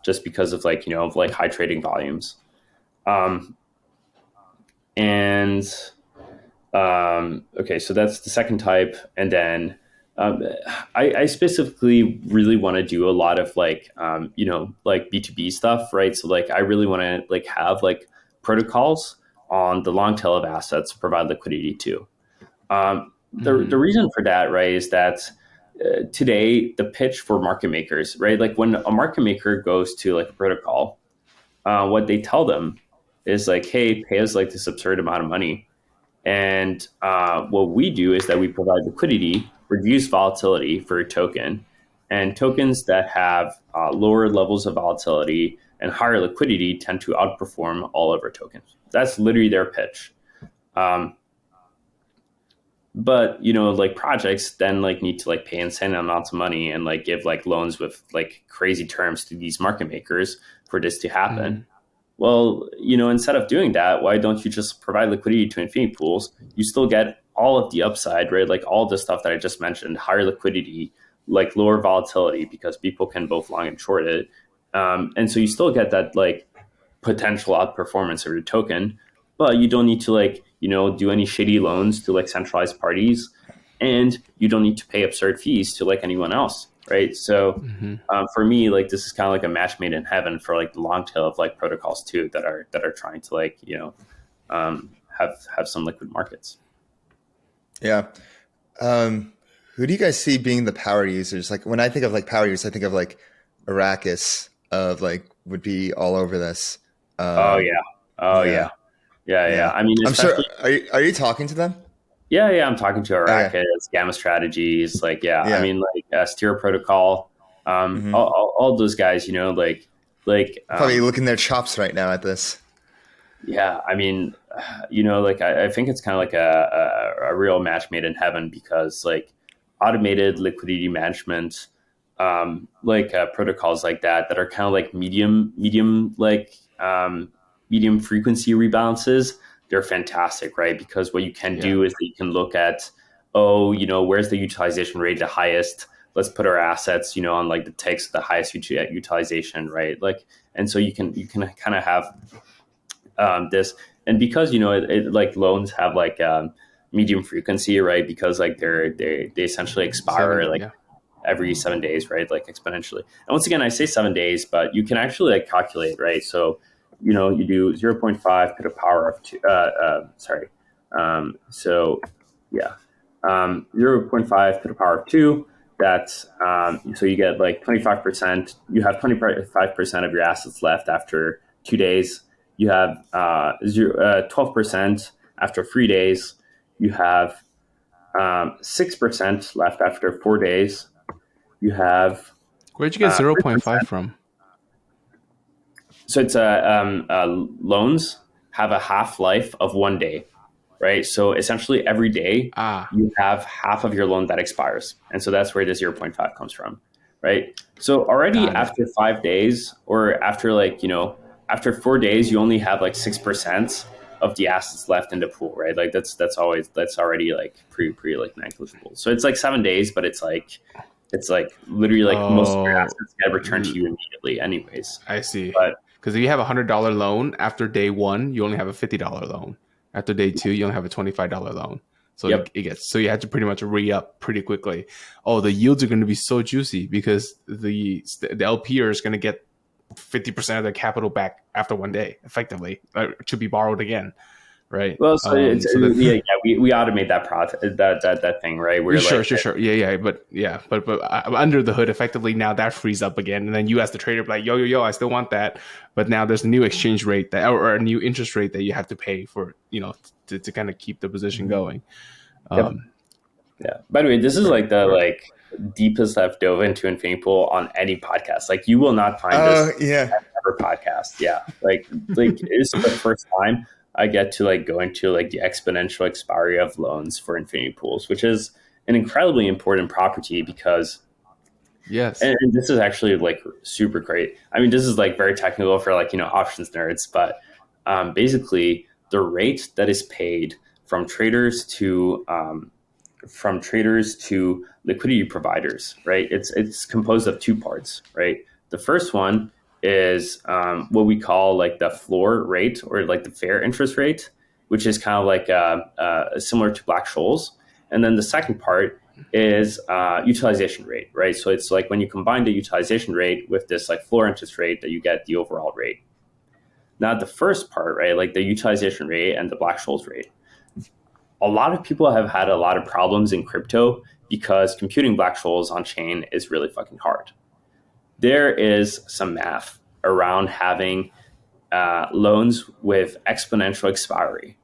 just because of like, you know, of like high trading volumes. Okay, so that's the second type. And then I specifically really want to do a lot of like, you know, like B2B stuff, right? So like, I really want to like have like protocols on the long tail of assets to provide liquidity to. The reason for that, right, is that today the pitch for market makers, right? Like when a market maker goes to like a protocol, what they tell them is like, hey, pay us like this absurd amount of money. And what we do is that we provide liquidity, reduce volatility for a token, and tokens that have lower levels of volatility and higher liquidity tend to outperform all of our tokens. That's literally their pitch. But like projects then like need to like pay insane amounts of money and like give like loans with like crazy terms to these market makers for this to happen. Mhm. Well, instead of doing that, why don't you just provide liquidity to infinity pools? You still get all of the upside, right? Like all the stuff that I just mentioned, higher liquidity, like lower volatility because people can both long and short it. And so you still get that like potential outperformance of your token, but you don't need to like, do any shitty loans to like centralized parties, and you don't need to pay absurd fees to like anyone else, right? So Mhm. for me, like this is kind of like a match made in heaven for like the long tail of like protocols too that are trying to like have some liquid markets. Yeah. Who do you guys see being the power users? Like when I think of like power users, I think of like Arrakis of like would be all over this. Oh Um, yeah, oh yeah, yeah, yeah. yeah. I mean, I'm sure. especially Are you talking to them? yeah. I'm talking to Okay. Arrakis, Gamma Strategies, like yeah. I Yeah. mean, like Steer Protocol, Hmm. all those guys, like Probably looking their chops right now at this. yeah. I mean, like I think it's kind of like a real match made in heaven because like automated liquidity management, like protocols like that are kind of like medium frequency rebalances. They're fantastic, right? Because what you can Yeah. do is that you can look at, oh, where's the utilization rate the highest? Let's put our assets, on like the ticks the highest utilization, right? Like, and so you can kind of have this, and because like loans have like medium frequency, right? Because like they essentially expire like Yeah. every 7 days, right? Like exponentially. And once again, I say 7 days, but you can actually like calculate, right? So, you do 0.5 to the power of two, sorry. So yeah, 0.5 to the power of two. That's so you get like 25%. You have 25% of your assets left after 2 days. You have 12% after 3 days. You have 6% left after 4 days. You have Where'd you get 0.5 3%. from? So it's loans have a half life of 1 day, right? So essentially every day Ah, you have half of your loan that expires, and so that's where the 0.5 comes from, right? So already got it. after 5 days, or after like after 4 days, you only have like 6% of the assets left in the pool, right? Like that's already like pretty like negligible. So it's like 7 days, but it's like literally like most of your Oh, assets get returned to you immediately, anyways. I see. But Because if you have $100 loan after day one, you only have a $50 loan. After day two, you only have a $25 loan. So yep, it gets so you have to pretty much re up pretty quickly. Oh, the yields are going to be so juicy because the LP is going to get 50% of their capital back after one day, effectively, to be borrowed again, right? well, so it's So that yeah, we automate that process, that thing, right? We're sure, like, sure, sure. But under the hood, effectively now that frees up again, and then you as the trader be like, yo, I still want that, but now there's a new exchange rate that or a new interest rate that you have to pay for, to kind of keep the position Mhm. going. yep, Um, yeah. By the way, this is right, like the right. like deepest I've dove into Infinity Pool on any podcast. Like you will not find this Oh yeah. ever podcast. Yeah, like it's the first time I get to like go into like the exponential expiry of loans for Infinity Pools, which is an incredibly important property because Yes. and this is actually like super great. I mean, this is like very technical for like options nerds, but basically the rate that is paid from traders to liquidity providers, right? It's composed of two parts, right? The first one is what we call like the floor rate or like the fair interest rate, which is kind of like similar to Black-Scholes, and then the second part is utilization rate, right? So it's like when you combine the utilization rate with this like floor interest rate that you get the overall rate. Now the first part, right, like the utilization rate and the Black-Scholes rate. A lot of people have had a lot of problems in crypto because computing Black-Scholes on chain is really fucking hard. There is some math around having loans with exponential expiry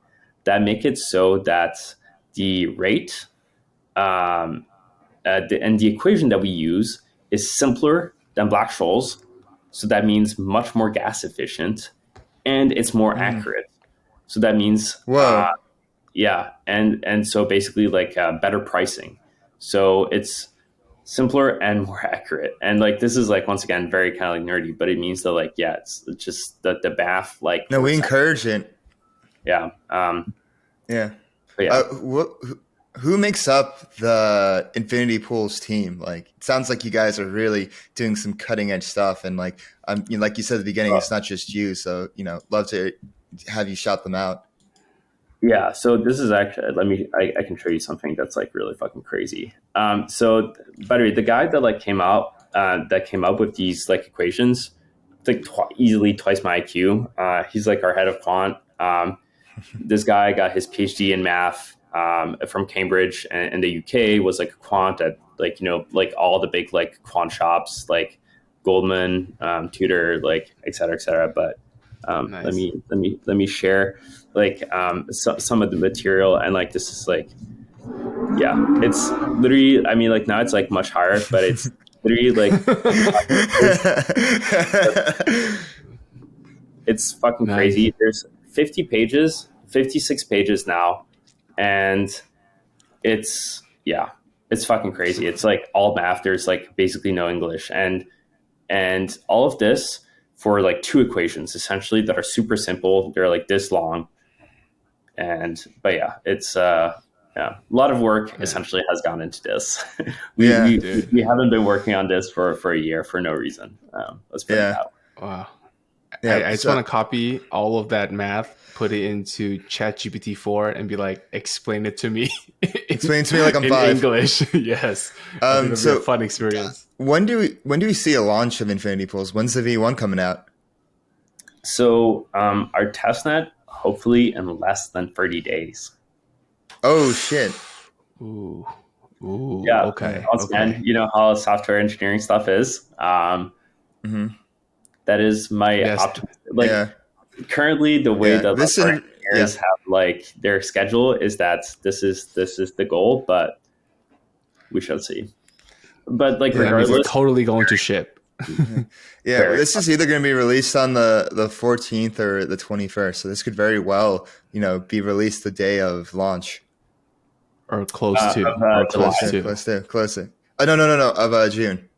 that make it so that the rate and the equation that we use is simpler than Black-Scholes. So that means much more gas efficient and it's more Mm. accurate. So that means Whoa. Yeah, and so basically like better pricing. So it's simpler and more accurate. And like this is like once again very kind of like nerdy, but it means that like yeah, it's just that the math like No, we works out. encourage it. Yeah. Yeah. But yeah. Who makes up the Infinity Pools team? Like, it sounds like you guys are really doing some cutting edge stuff, and like, like you said at the beginning, it's not just you. So, love to have you shout them out. Yeah, so this is actually I can show you something that's like really fucking crazy. So by the way, the guy that like came up with these like equations, it's like easily twice my IQ. He's like our head of quant. This guy got his PhD in math from Cambridge and the UK, was like a quant at like like all the big like quant shops like Goldman, Tudor, like et cetera. But Nice. let me share like some of the material, and like this is like yeah, it's literally, I mean like now it's like much higher, but it's literally like it's fucking Nice. crazy. There's 50 pages, 56 pages now, and it's fucking crazy. It's like all math. There's like basically no English, and all of this for like two equations essentially that are super simple. They're like this long, but yeah, it's a lot of work essentially has gone into this. we haven't been working on this for a year for no reason. Let's put it out. Wow. Yeah, I just want to copy all of that math, put it into ChatGPT 4 and be like, explain it to me. Explain it to me like I'm in 5. English. Yes. It'll be a fun experience. When do we see a launch of Infinity Pools? When's the V1 coming out? So our testnet, hopefully in less than 30 days. Oh shit. Ooh. Yeah. Okay. And you know how software engineering stuff is. That is my optimism. Currently the way that engineers have like their schedule is that this is the goal, but we shall see. But like regardless, we're totally going to ship. This is either going to be released on the 14th or the 21st. So this could very well, be released the day of launch. Or close to. Close to. Oh, no. Of June.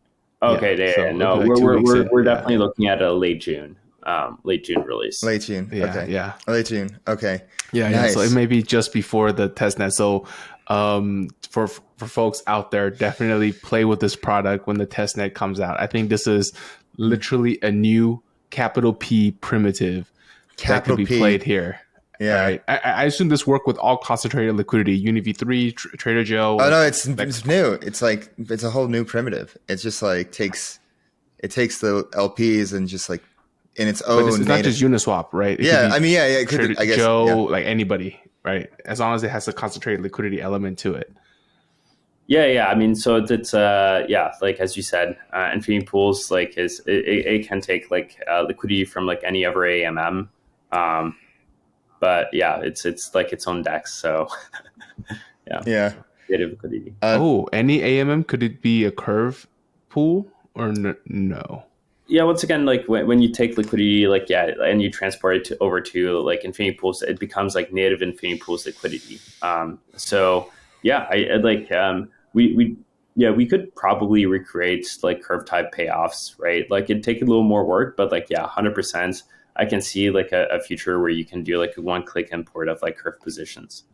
Okay, so no, like we're definitely looking at a late June release. Late June. Okay. Yeah. Late June. Okay. Yeah. Nice. Yeah. So it may be just before the testnet. So for folks out there, definitely play with this product when the testnet comes out. I think this is literally a new capital P primitive that could be played here. Yeah. Right? I assume this work with all concentrated liquidity, UniV3, Trader Joe. Oh no, it's new. It's like it's a whole new primitive. It's just like takes the LPs and just like in its own. But it's not just Uniswap, right? It could Trader I guess Joe, like anybody, right? As long as it has a concentrated liquidity element to it. Yeah. I mean, so it's like as you said, Infinity Pools like it can take like liquidity from like any other AMM. But yeah, it's like its own DEX. So yeah. Liquidity. Any AMM, could it be a curve pool or no? Yeah, once again, like when you take liquidity, like and you transport it over to like Infinity Pools, it becomes like native Infinity Pools liquidity. So yeah, I like we could probably recreate like curve type payoffs, right? Like it'd take a little more work, but like 100%. I can see like a future where you can do like a one-click import of like curve positions.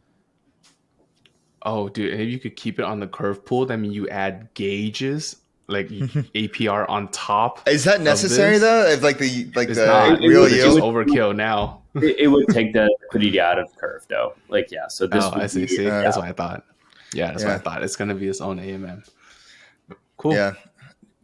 Oh, dude! And if you could keep it on the curve pool, that means you add gauges like APR on top. Is that necessary though? If like the real yield overkill now. It would take the liquidity out of curve though. Like so this. I see. That's what I thought. Yeah, that's what I thought. It's gonna be its own AMM. Cool. Yeah.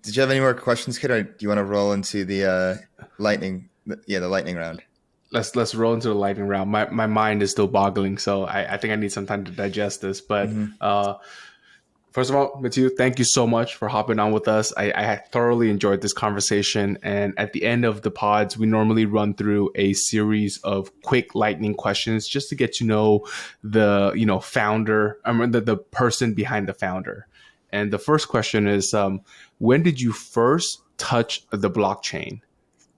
Did you have any more questions, Kid, or do you want to roll into the lightning? The lightning round. Let's roll into the lightning round. My mind is still boggling, so I think I need some time to digest this. But first of all, Matthieu, thank you so much for hopping on with us. I thoroughly enjoyed this conversation. And at the end of the pods, we normally run through a series of quick lightning questions just to get to know the founder, the person behind the founder. And the first question is, when did you first touch the blockchain?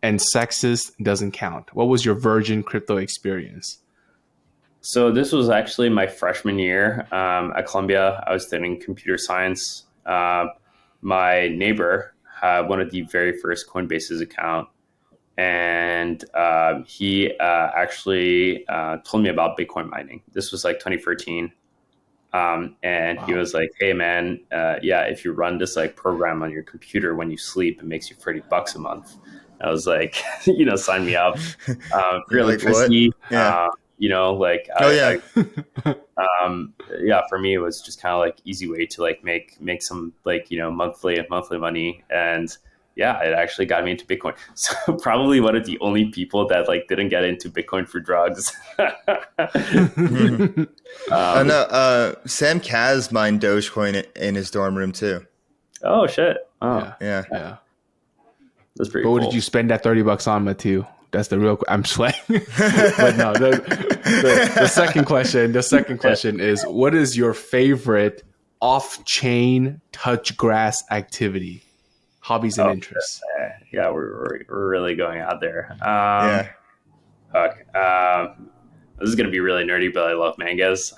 And sexist doesn't count. What was your virgin crypto experience? So this was actually my freshman year at Columbia. I was studying computer science. My neighbor had one of the very first Coinbase's account, and he actually told me about Bitcoin mining. This was like 2013. And he was like, "Hey man, yeah, if you run this like program on your computer when you sleep, it makes you $30 a month." I was like, sign me up. For Like, electricity, what? Yeah. like Oh yeah. yeah, for me it was just kind of like easy way to like make some like monthly money, and yeah, it actually got me into Bitcoin. So probably one of the only people that like didn't get into Bitcoin for drugs. Oh no, Sam Kaz mined Dogecoin in his dorm room too. Oh shit! Oh, Yeah. Yeah. Yeah. that's pretty But what cool. did you spend that $30 on, Matthieu? That's the real. I'm just playing. But no, the second question. The second question is: what is your favorite off-chain touch grass activity, hobbies, and interests? Yeah, we're really going out there. Yeah. Fuck. This is gonna be really nerdy, but I love mangoes.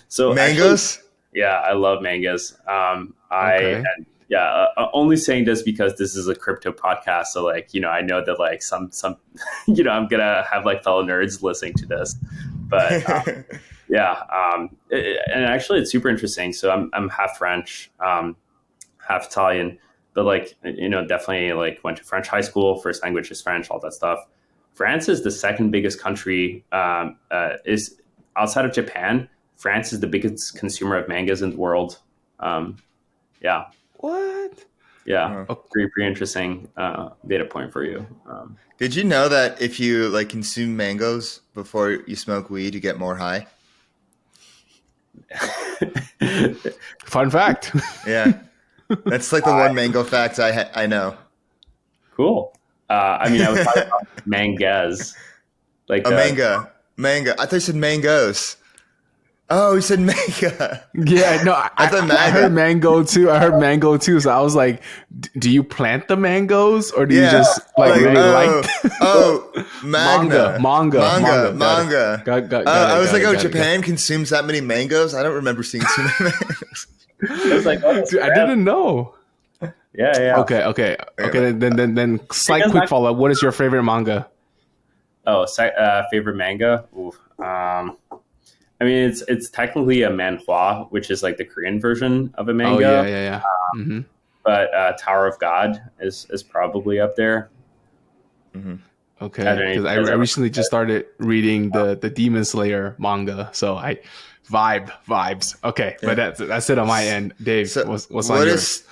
So Mangoes? actually, yeah, I love mangoes. Okay. And yeah, only saying this because this is a crypto podcast. So like, I know that like some, I'm gonna have like fellow nerds listening to this, but yeah. And actually, it's super interesting. So I'm half French, half Italian, but like, definitely like went to French high school. First language is French, all that stuff. France is the second biggest country. Is outside of Japan. France is the biggest consumer of mangoes in the world. Yeah, What? yeah, Oh. pretty interesting data point for you. Did you know that if you like consume mangoes before you smoke weed, you get more high? Fun fact. Yeah. That's like the one mango fact I know. Cool. I mean, I was talking about mangas. Like A manga. I thought you said mangoes. Oh, you said manga. Yeah, no, I thought heard mango. mango too. So I was like, do you plant the mangoes or do you Yeah. just like Like, really oh, like oh, manga. Manga. Manga. Got it, I was like, got oh, it. Japan consumes that many mangoes? I don't remember seeing too many mangoes. I was like, oh, Dude, I didn't know. Yeah. Okay. Then slight Because quick follow up. What is your favorite manga? Oh, favorite manga. Ooh. I mean, it's technically a manhwa, which is like the Korean version of a manga. Oh yeah. Mm-hmm. But Tower of God is probably up there. Mm-hmm. Okay, I don't know if because I you guys ever- recently just started reading the Demon Slayer manga, so I vibes. Okay, but that's it on my end. Dave, So what's on yours?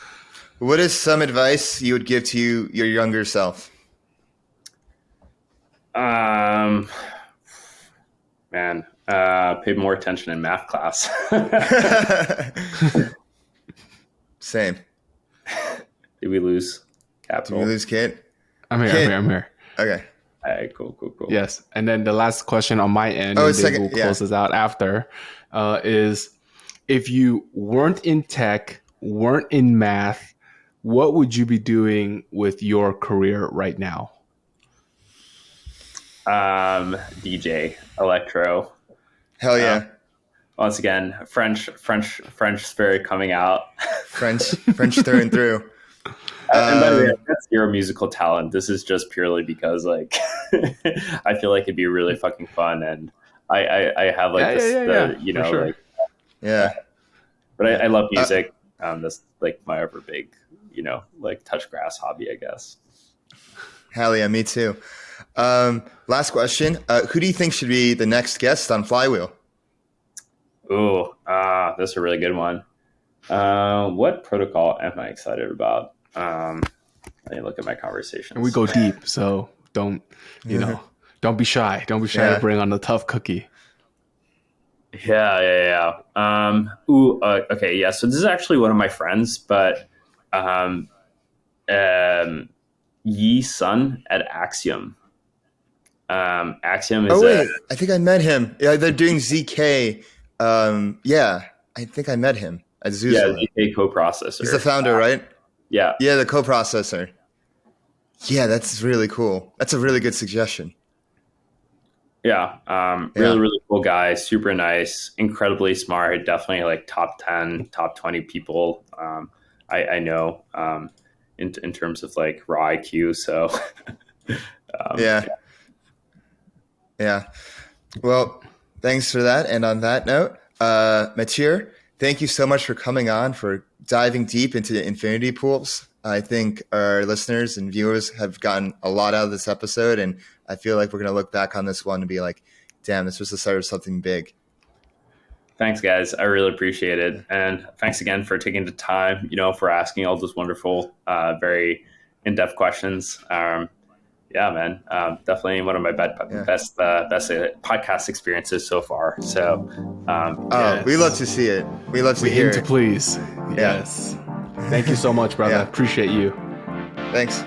What is some advice you would give to your younger self? Man, pay more attention in math class. Same. Did we lose capital? Did we lose Kate? I'm here. Okay. All right, cool. Yes, and then the last question on my end, Oh, and second, we'll close this out after, is if you weren't in tech, weren't in math, what would you be doing with your career right now? DJ, electro. Hell yeah. Once again, French spirit coming out. French through and through. And by the way, that's zero musical talent. This is just purely because like I feel like it'd be really fucking fun, and I have like sure. like Yeah. but I love music. That's like my other big, like touch grass hobby, I guess. Hell yeah, me too. Last question. Who do you think should be the next guest on Flywheel? Ooh, that's a really good one. What protocol am I excited about? Let me look at my conversations. And we go deep, so don't be shy. Don't be shy Yeah. to bring on the tough cookie. Yeah. Okay, yeah. So this is actually one of my friends, but Yi Sun at Axiom. Axiom is Oh wait, I think I met him. Yeah, they're doing ZK. Yeah, I think I met him at Zuzula. ZK co-processor. He's the founder, right? Yeah. Yeah, the co-processor. Yeah, that's really cool. That's a really good suggestion. Yeah. Yeah. Really cool guy, super nice, incredibly smart, definitely like top 10, top 20 people I know in terms of like raw IQ. So Yeah. Yeah. Well, thanks for that. And on that note, Matthieu, thank you so much for coming on, for diving deep into the infinity pools. I think our listeners and viewers have gotten a lot out of this episode, and I feel like we're going to look back on this one and be like, damn, this was the start of something big. thanks, guys. I really appreciate Yeah. it. And thanks again for taking the time, for asking all those wonderful, very in-depth questions. Yeah, man, definitely one of my best podcast experiences so far. So, We love to see it. We love to We hear aim to it. please. Yes. Thank you so much, brother. Yeah. Appreciate you. Thanks.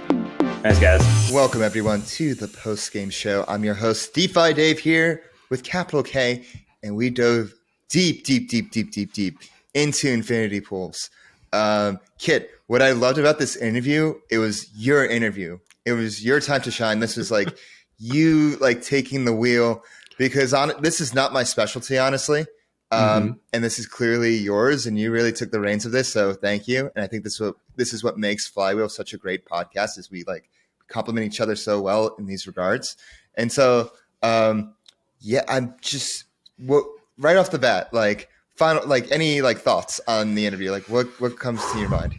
thanks, guys. Welcome, everyone, to the post-game show. I'm your host, DeFi Dave, here with capital K, and we dove deep into infinity pools. Kit, what I loved about this interview, it was your interview. It was your time to shine. This was like you like taking the wheel, because this is not my specialty, honestly. And this is clearly yours, and you really took the reins of this. So thank you. And I think this is what makes Flywheel such a great podcast, is we like complement each other so well in these regards. And so, I'm just right off the bat, like any like thoughts on the interview, like what comes to your mind?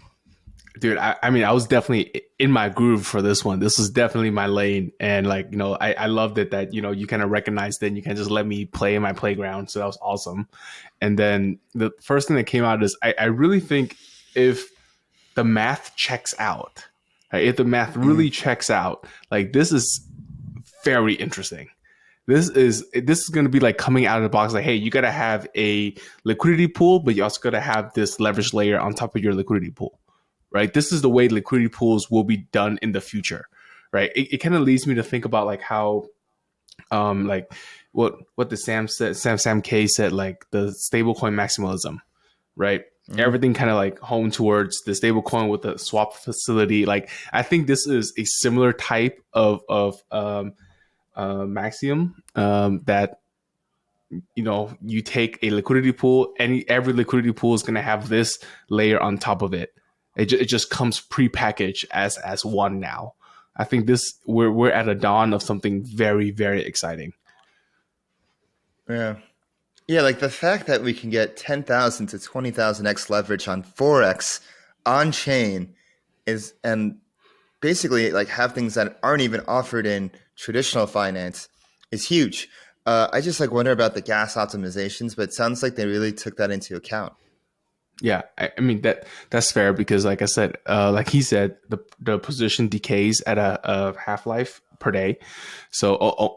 Dude, I mean, I was definitely in my groove for this one. This was definitely my lane. And like, I loved it that, you kind of recognized it and you can just let me play in my playground. So that was awesome. And then the first thing that came out is I really think if the math checks out, right, if the math really checks out, like this is very interesting. This is going to be like coming out of the box like, hey, you got to have a liquidity pool, but you also got to have this leverage layer on top of your liquidity pool. Right, this is the way liquidity pools will be done in the future, right? It kind of leads me to think about like how, like what the Sam K said, like the stablecoin maximalism, right? Everything kind of like honed towards the stablecoin with the swap facility. Like I think this is a similar type of maxium that you take a liquidity pool, every liquidity pool is going to have this layer on top of it. It just comes prepackaged as one now. I think we're at a dawn of something very, very exciting. Yeah. Yeah, like the fact that we can get 10,000 to 20,000x leverage on Forex on chain and basically like have things that aren't even offered in traditional finance is huge. I just like wonder about the gas optimizations, but it sounds like they really took that into account. Yeah, I mean that's fair because, like I said, like he said, the position decays at a half-life per day, so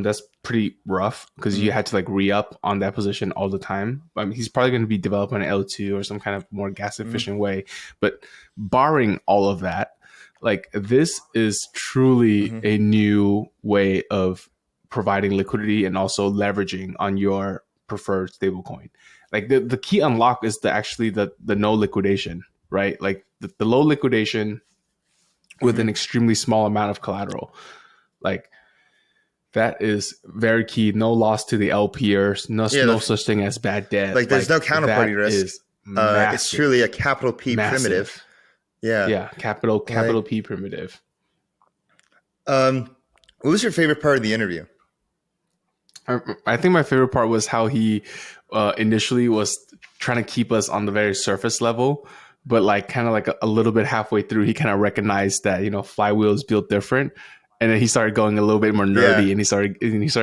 that's pretty rough because you had to like re-up on that position all the time. I mean, he's probably going to be developing an L2 or some kind of more gas efficient way, but barring all of that, like this is truly a new way of providing liquidity and also leveraging on your preferred stablecoin. Like the key unlock is the no liquidation, right? Like the low liquidation with an extremely small amount of collateral. Like that is very key. No loss to the LPers. No such thing as bad debt. Like there's no counterparty risk. It's truly a capital P primitive. Yeah. Capital P primitive. What was your favorite part of the interview? I think my favorite part was how he initially was trying to keep us on the very surface level, but like kind of like a little bit halfway through, he kind of recognized that Flywheel is built different, and then he started going a little bit more nerdy, and he started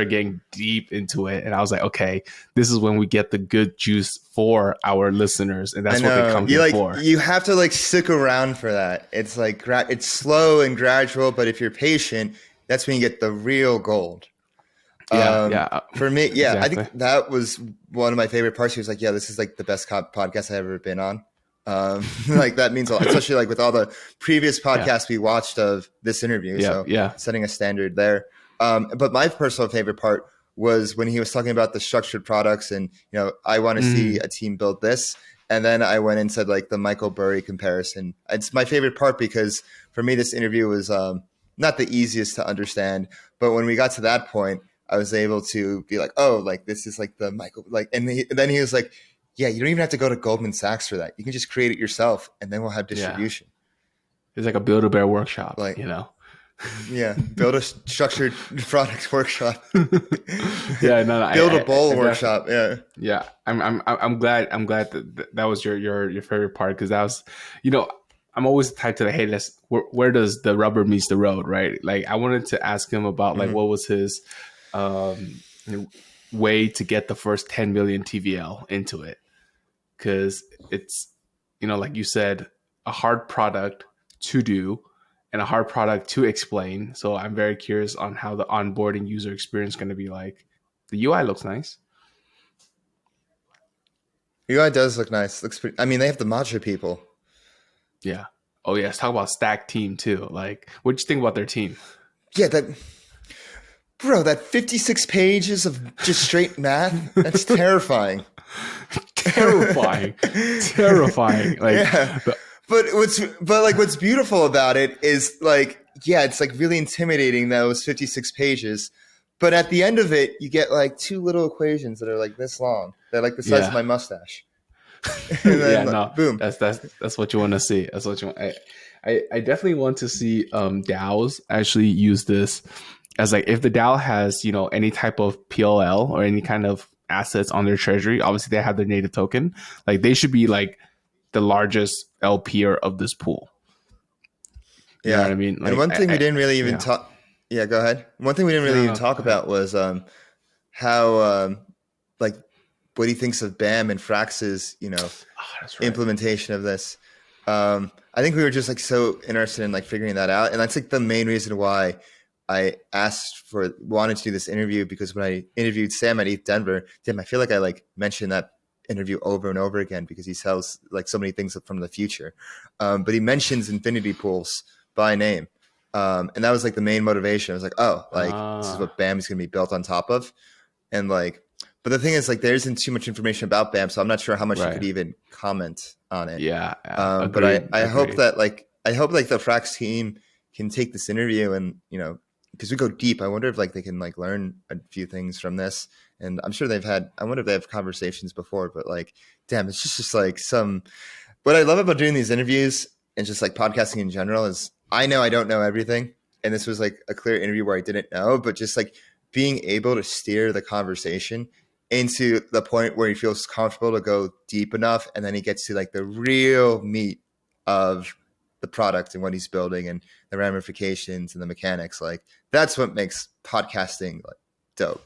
getting deep into it, and I was like, okay, this is when we get the good juice for our listeners, and that's what they come here for. You have to like stick around for that. It's like it's slow and gradual, but if you're patient, that's when you get the real gold. For me, exactly. I think that was one of my favorite parts. He was like, yeah, this is like the best podcast I've ever been on. Like that means a lot, especially like with all the previous podcasts we watched of this interview. Setting a standard there. But my personal favorite part was when he was talking about the structured products and, I want to see a team build this. And then I went and said like the Michael Burry comparison. It's my favorite part because for me, this interview was not the easiest to understand. But when we got to that point, I was able to be like, oh, like this is like the Michael, like, and then he was like, yeah, you don't even have to go to Goldman Sachs for that. You can just create it yourself, and then we'll have distribution. It's like a Build-A-Bear workshop, Like, you know? Yeah, build a structured product workshop. Yeah, no, build a bowl workshop. Yeah, yeah. I'm glad that was your favorite part, because that was, you know, I'm always the type to, hey, where does the rubber meets the road, right? Like, I wanted to ask him about like what was his way to get the first 10 million TVL into it, because it's, you know, like you said, a hard product to do and a hard product to explain. So I'm very curious on how the onboarding user experience is going to be like. The UI looks nice. the UI does look nice. Looks pretty. I mean, they have the matcha people. Yeah. Oh yes. Talk about stack team too. Like, what'd you think about their team? Yeah, that 56 pages of just straight math. That's terrifying. Terrifying. Like, Yeah. But what's beautiful about it is like, yeah, it's like really intimidating, those 56 pages. But at the end of it, you get like 2 little equations that are like this long. They're like the size of my mustache. And then, boom. That's what you want to see. That's what you want. I definitely want to see DAOs actually use this as like, if the DAO has, you know, any type of PLL or any kind of assets on their treasury, obviously they have their native token. Like, they should be like the largest LPer of this pool. You know what I mean? Like, and one thing we didn't really even talk. Yeah, go ahead. One thing we didn't really even talk about was how like what he thinks of BAM and Frax's, you know, implementation of this. I think we were just like so interested in like figuring that out, and that's like the main reason why I wanted to do this interview, because when I interviewed Sam at ETH Denver, I feel like I like mentioned that interview over and over again because he sells like so many things from the future. But he mentions infinity pools by name. And that was like the main motivation. I was like, oh, like this is what BAM is going to be built on top of. And like, but the thing is, like, there isn't too much information about BAM, so I'm not sure how much you could even comment on it. Yeah. But I hope that like the Frax team can take this interview and, you know, because we go deep. I wonder if like they can like learn a few things from this. And I'm sure I wonder if they have conversations before, but like, damn, it's just like what I love about doing these interviews and just like podcasting in general is I know I don't know everything. And this was like a clear interview where I didn't know, but just like being able to steer the conversation into the point where he feels comfortable to go deep enough. And then he gets to like the real meat of the product and what he's building and the ramifications and the mechanics. Like, that's what makes podcasting like dope.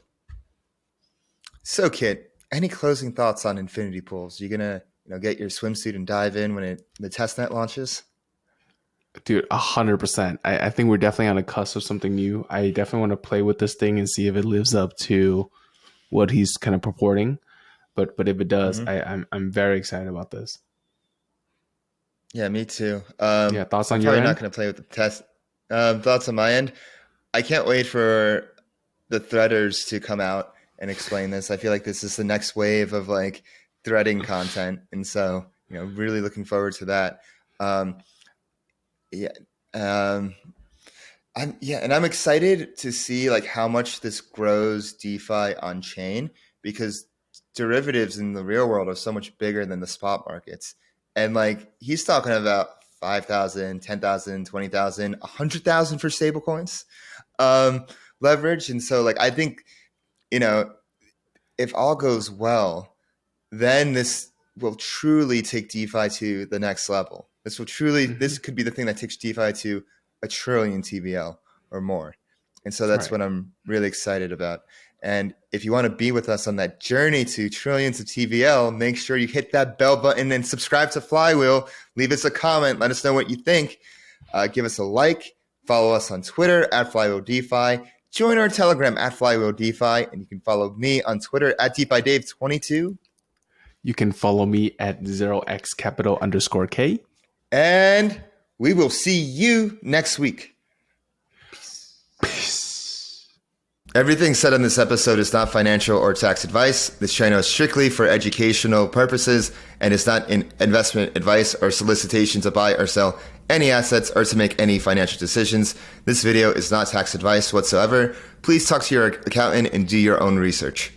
So, Kit, any closing thoughts on infinity pools? You gonna, you know, get your swimsuit and dive in when the testnet launches? Dude, 100%. I think we're definitely on a cusp of something new. I definitely want to play with this thing and see if it lives up to what he's kind of purporting. But if it does, I'm very excited about this. Yeah, me too. Thoughts on your end? end? I'm not going to play with the test. Thoughts on my end? I can't wait for the threaders to come out and explain this. I feel like this is the next wave of like threading content, and so, you know, really looking forward to that. I'm excited to see like how much this grows DeFi on chain, because derivatives in the real world are so much bigger than the spot markets. And like, he's talking about 5,000, 10,000, 20,000, 100,000 for stable coins leverage. And so like, I think, you know, if all goes well, then this will truly take DeFi to the next level. This could be the thing that takes DeFi to 1 trillion TVL or more. And so that's what I'm really excited about. And if you want to be with us on that journey to trillions of TVL, make sure you hit that bell button and subscribe to Flywheel. Leave us a comment. Let us know what you think. Give us a like. Follow us on Twitter at Flywheel DeFi. Join our Telegram at Flywheel DeFi. And you can follow me on Twitter at DeFiDave22. You can follow me at 0xcapital_K. And we will see you next week. Peace. Everything said on this episode is not financial or tax advice. This channel is strictly for educational purposes and is not an investment advice or solicitation to buy or sell any assets, or to make any financial decisions. This video is not tax advice whatsoever. Please talk to your accountant and do your own research.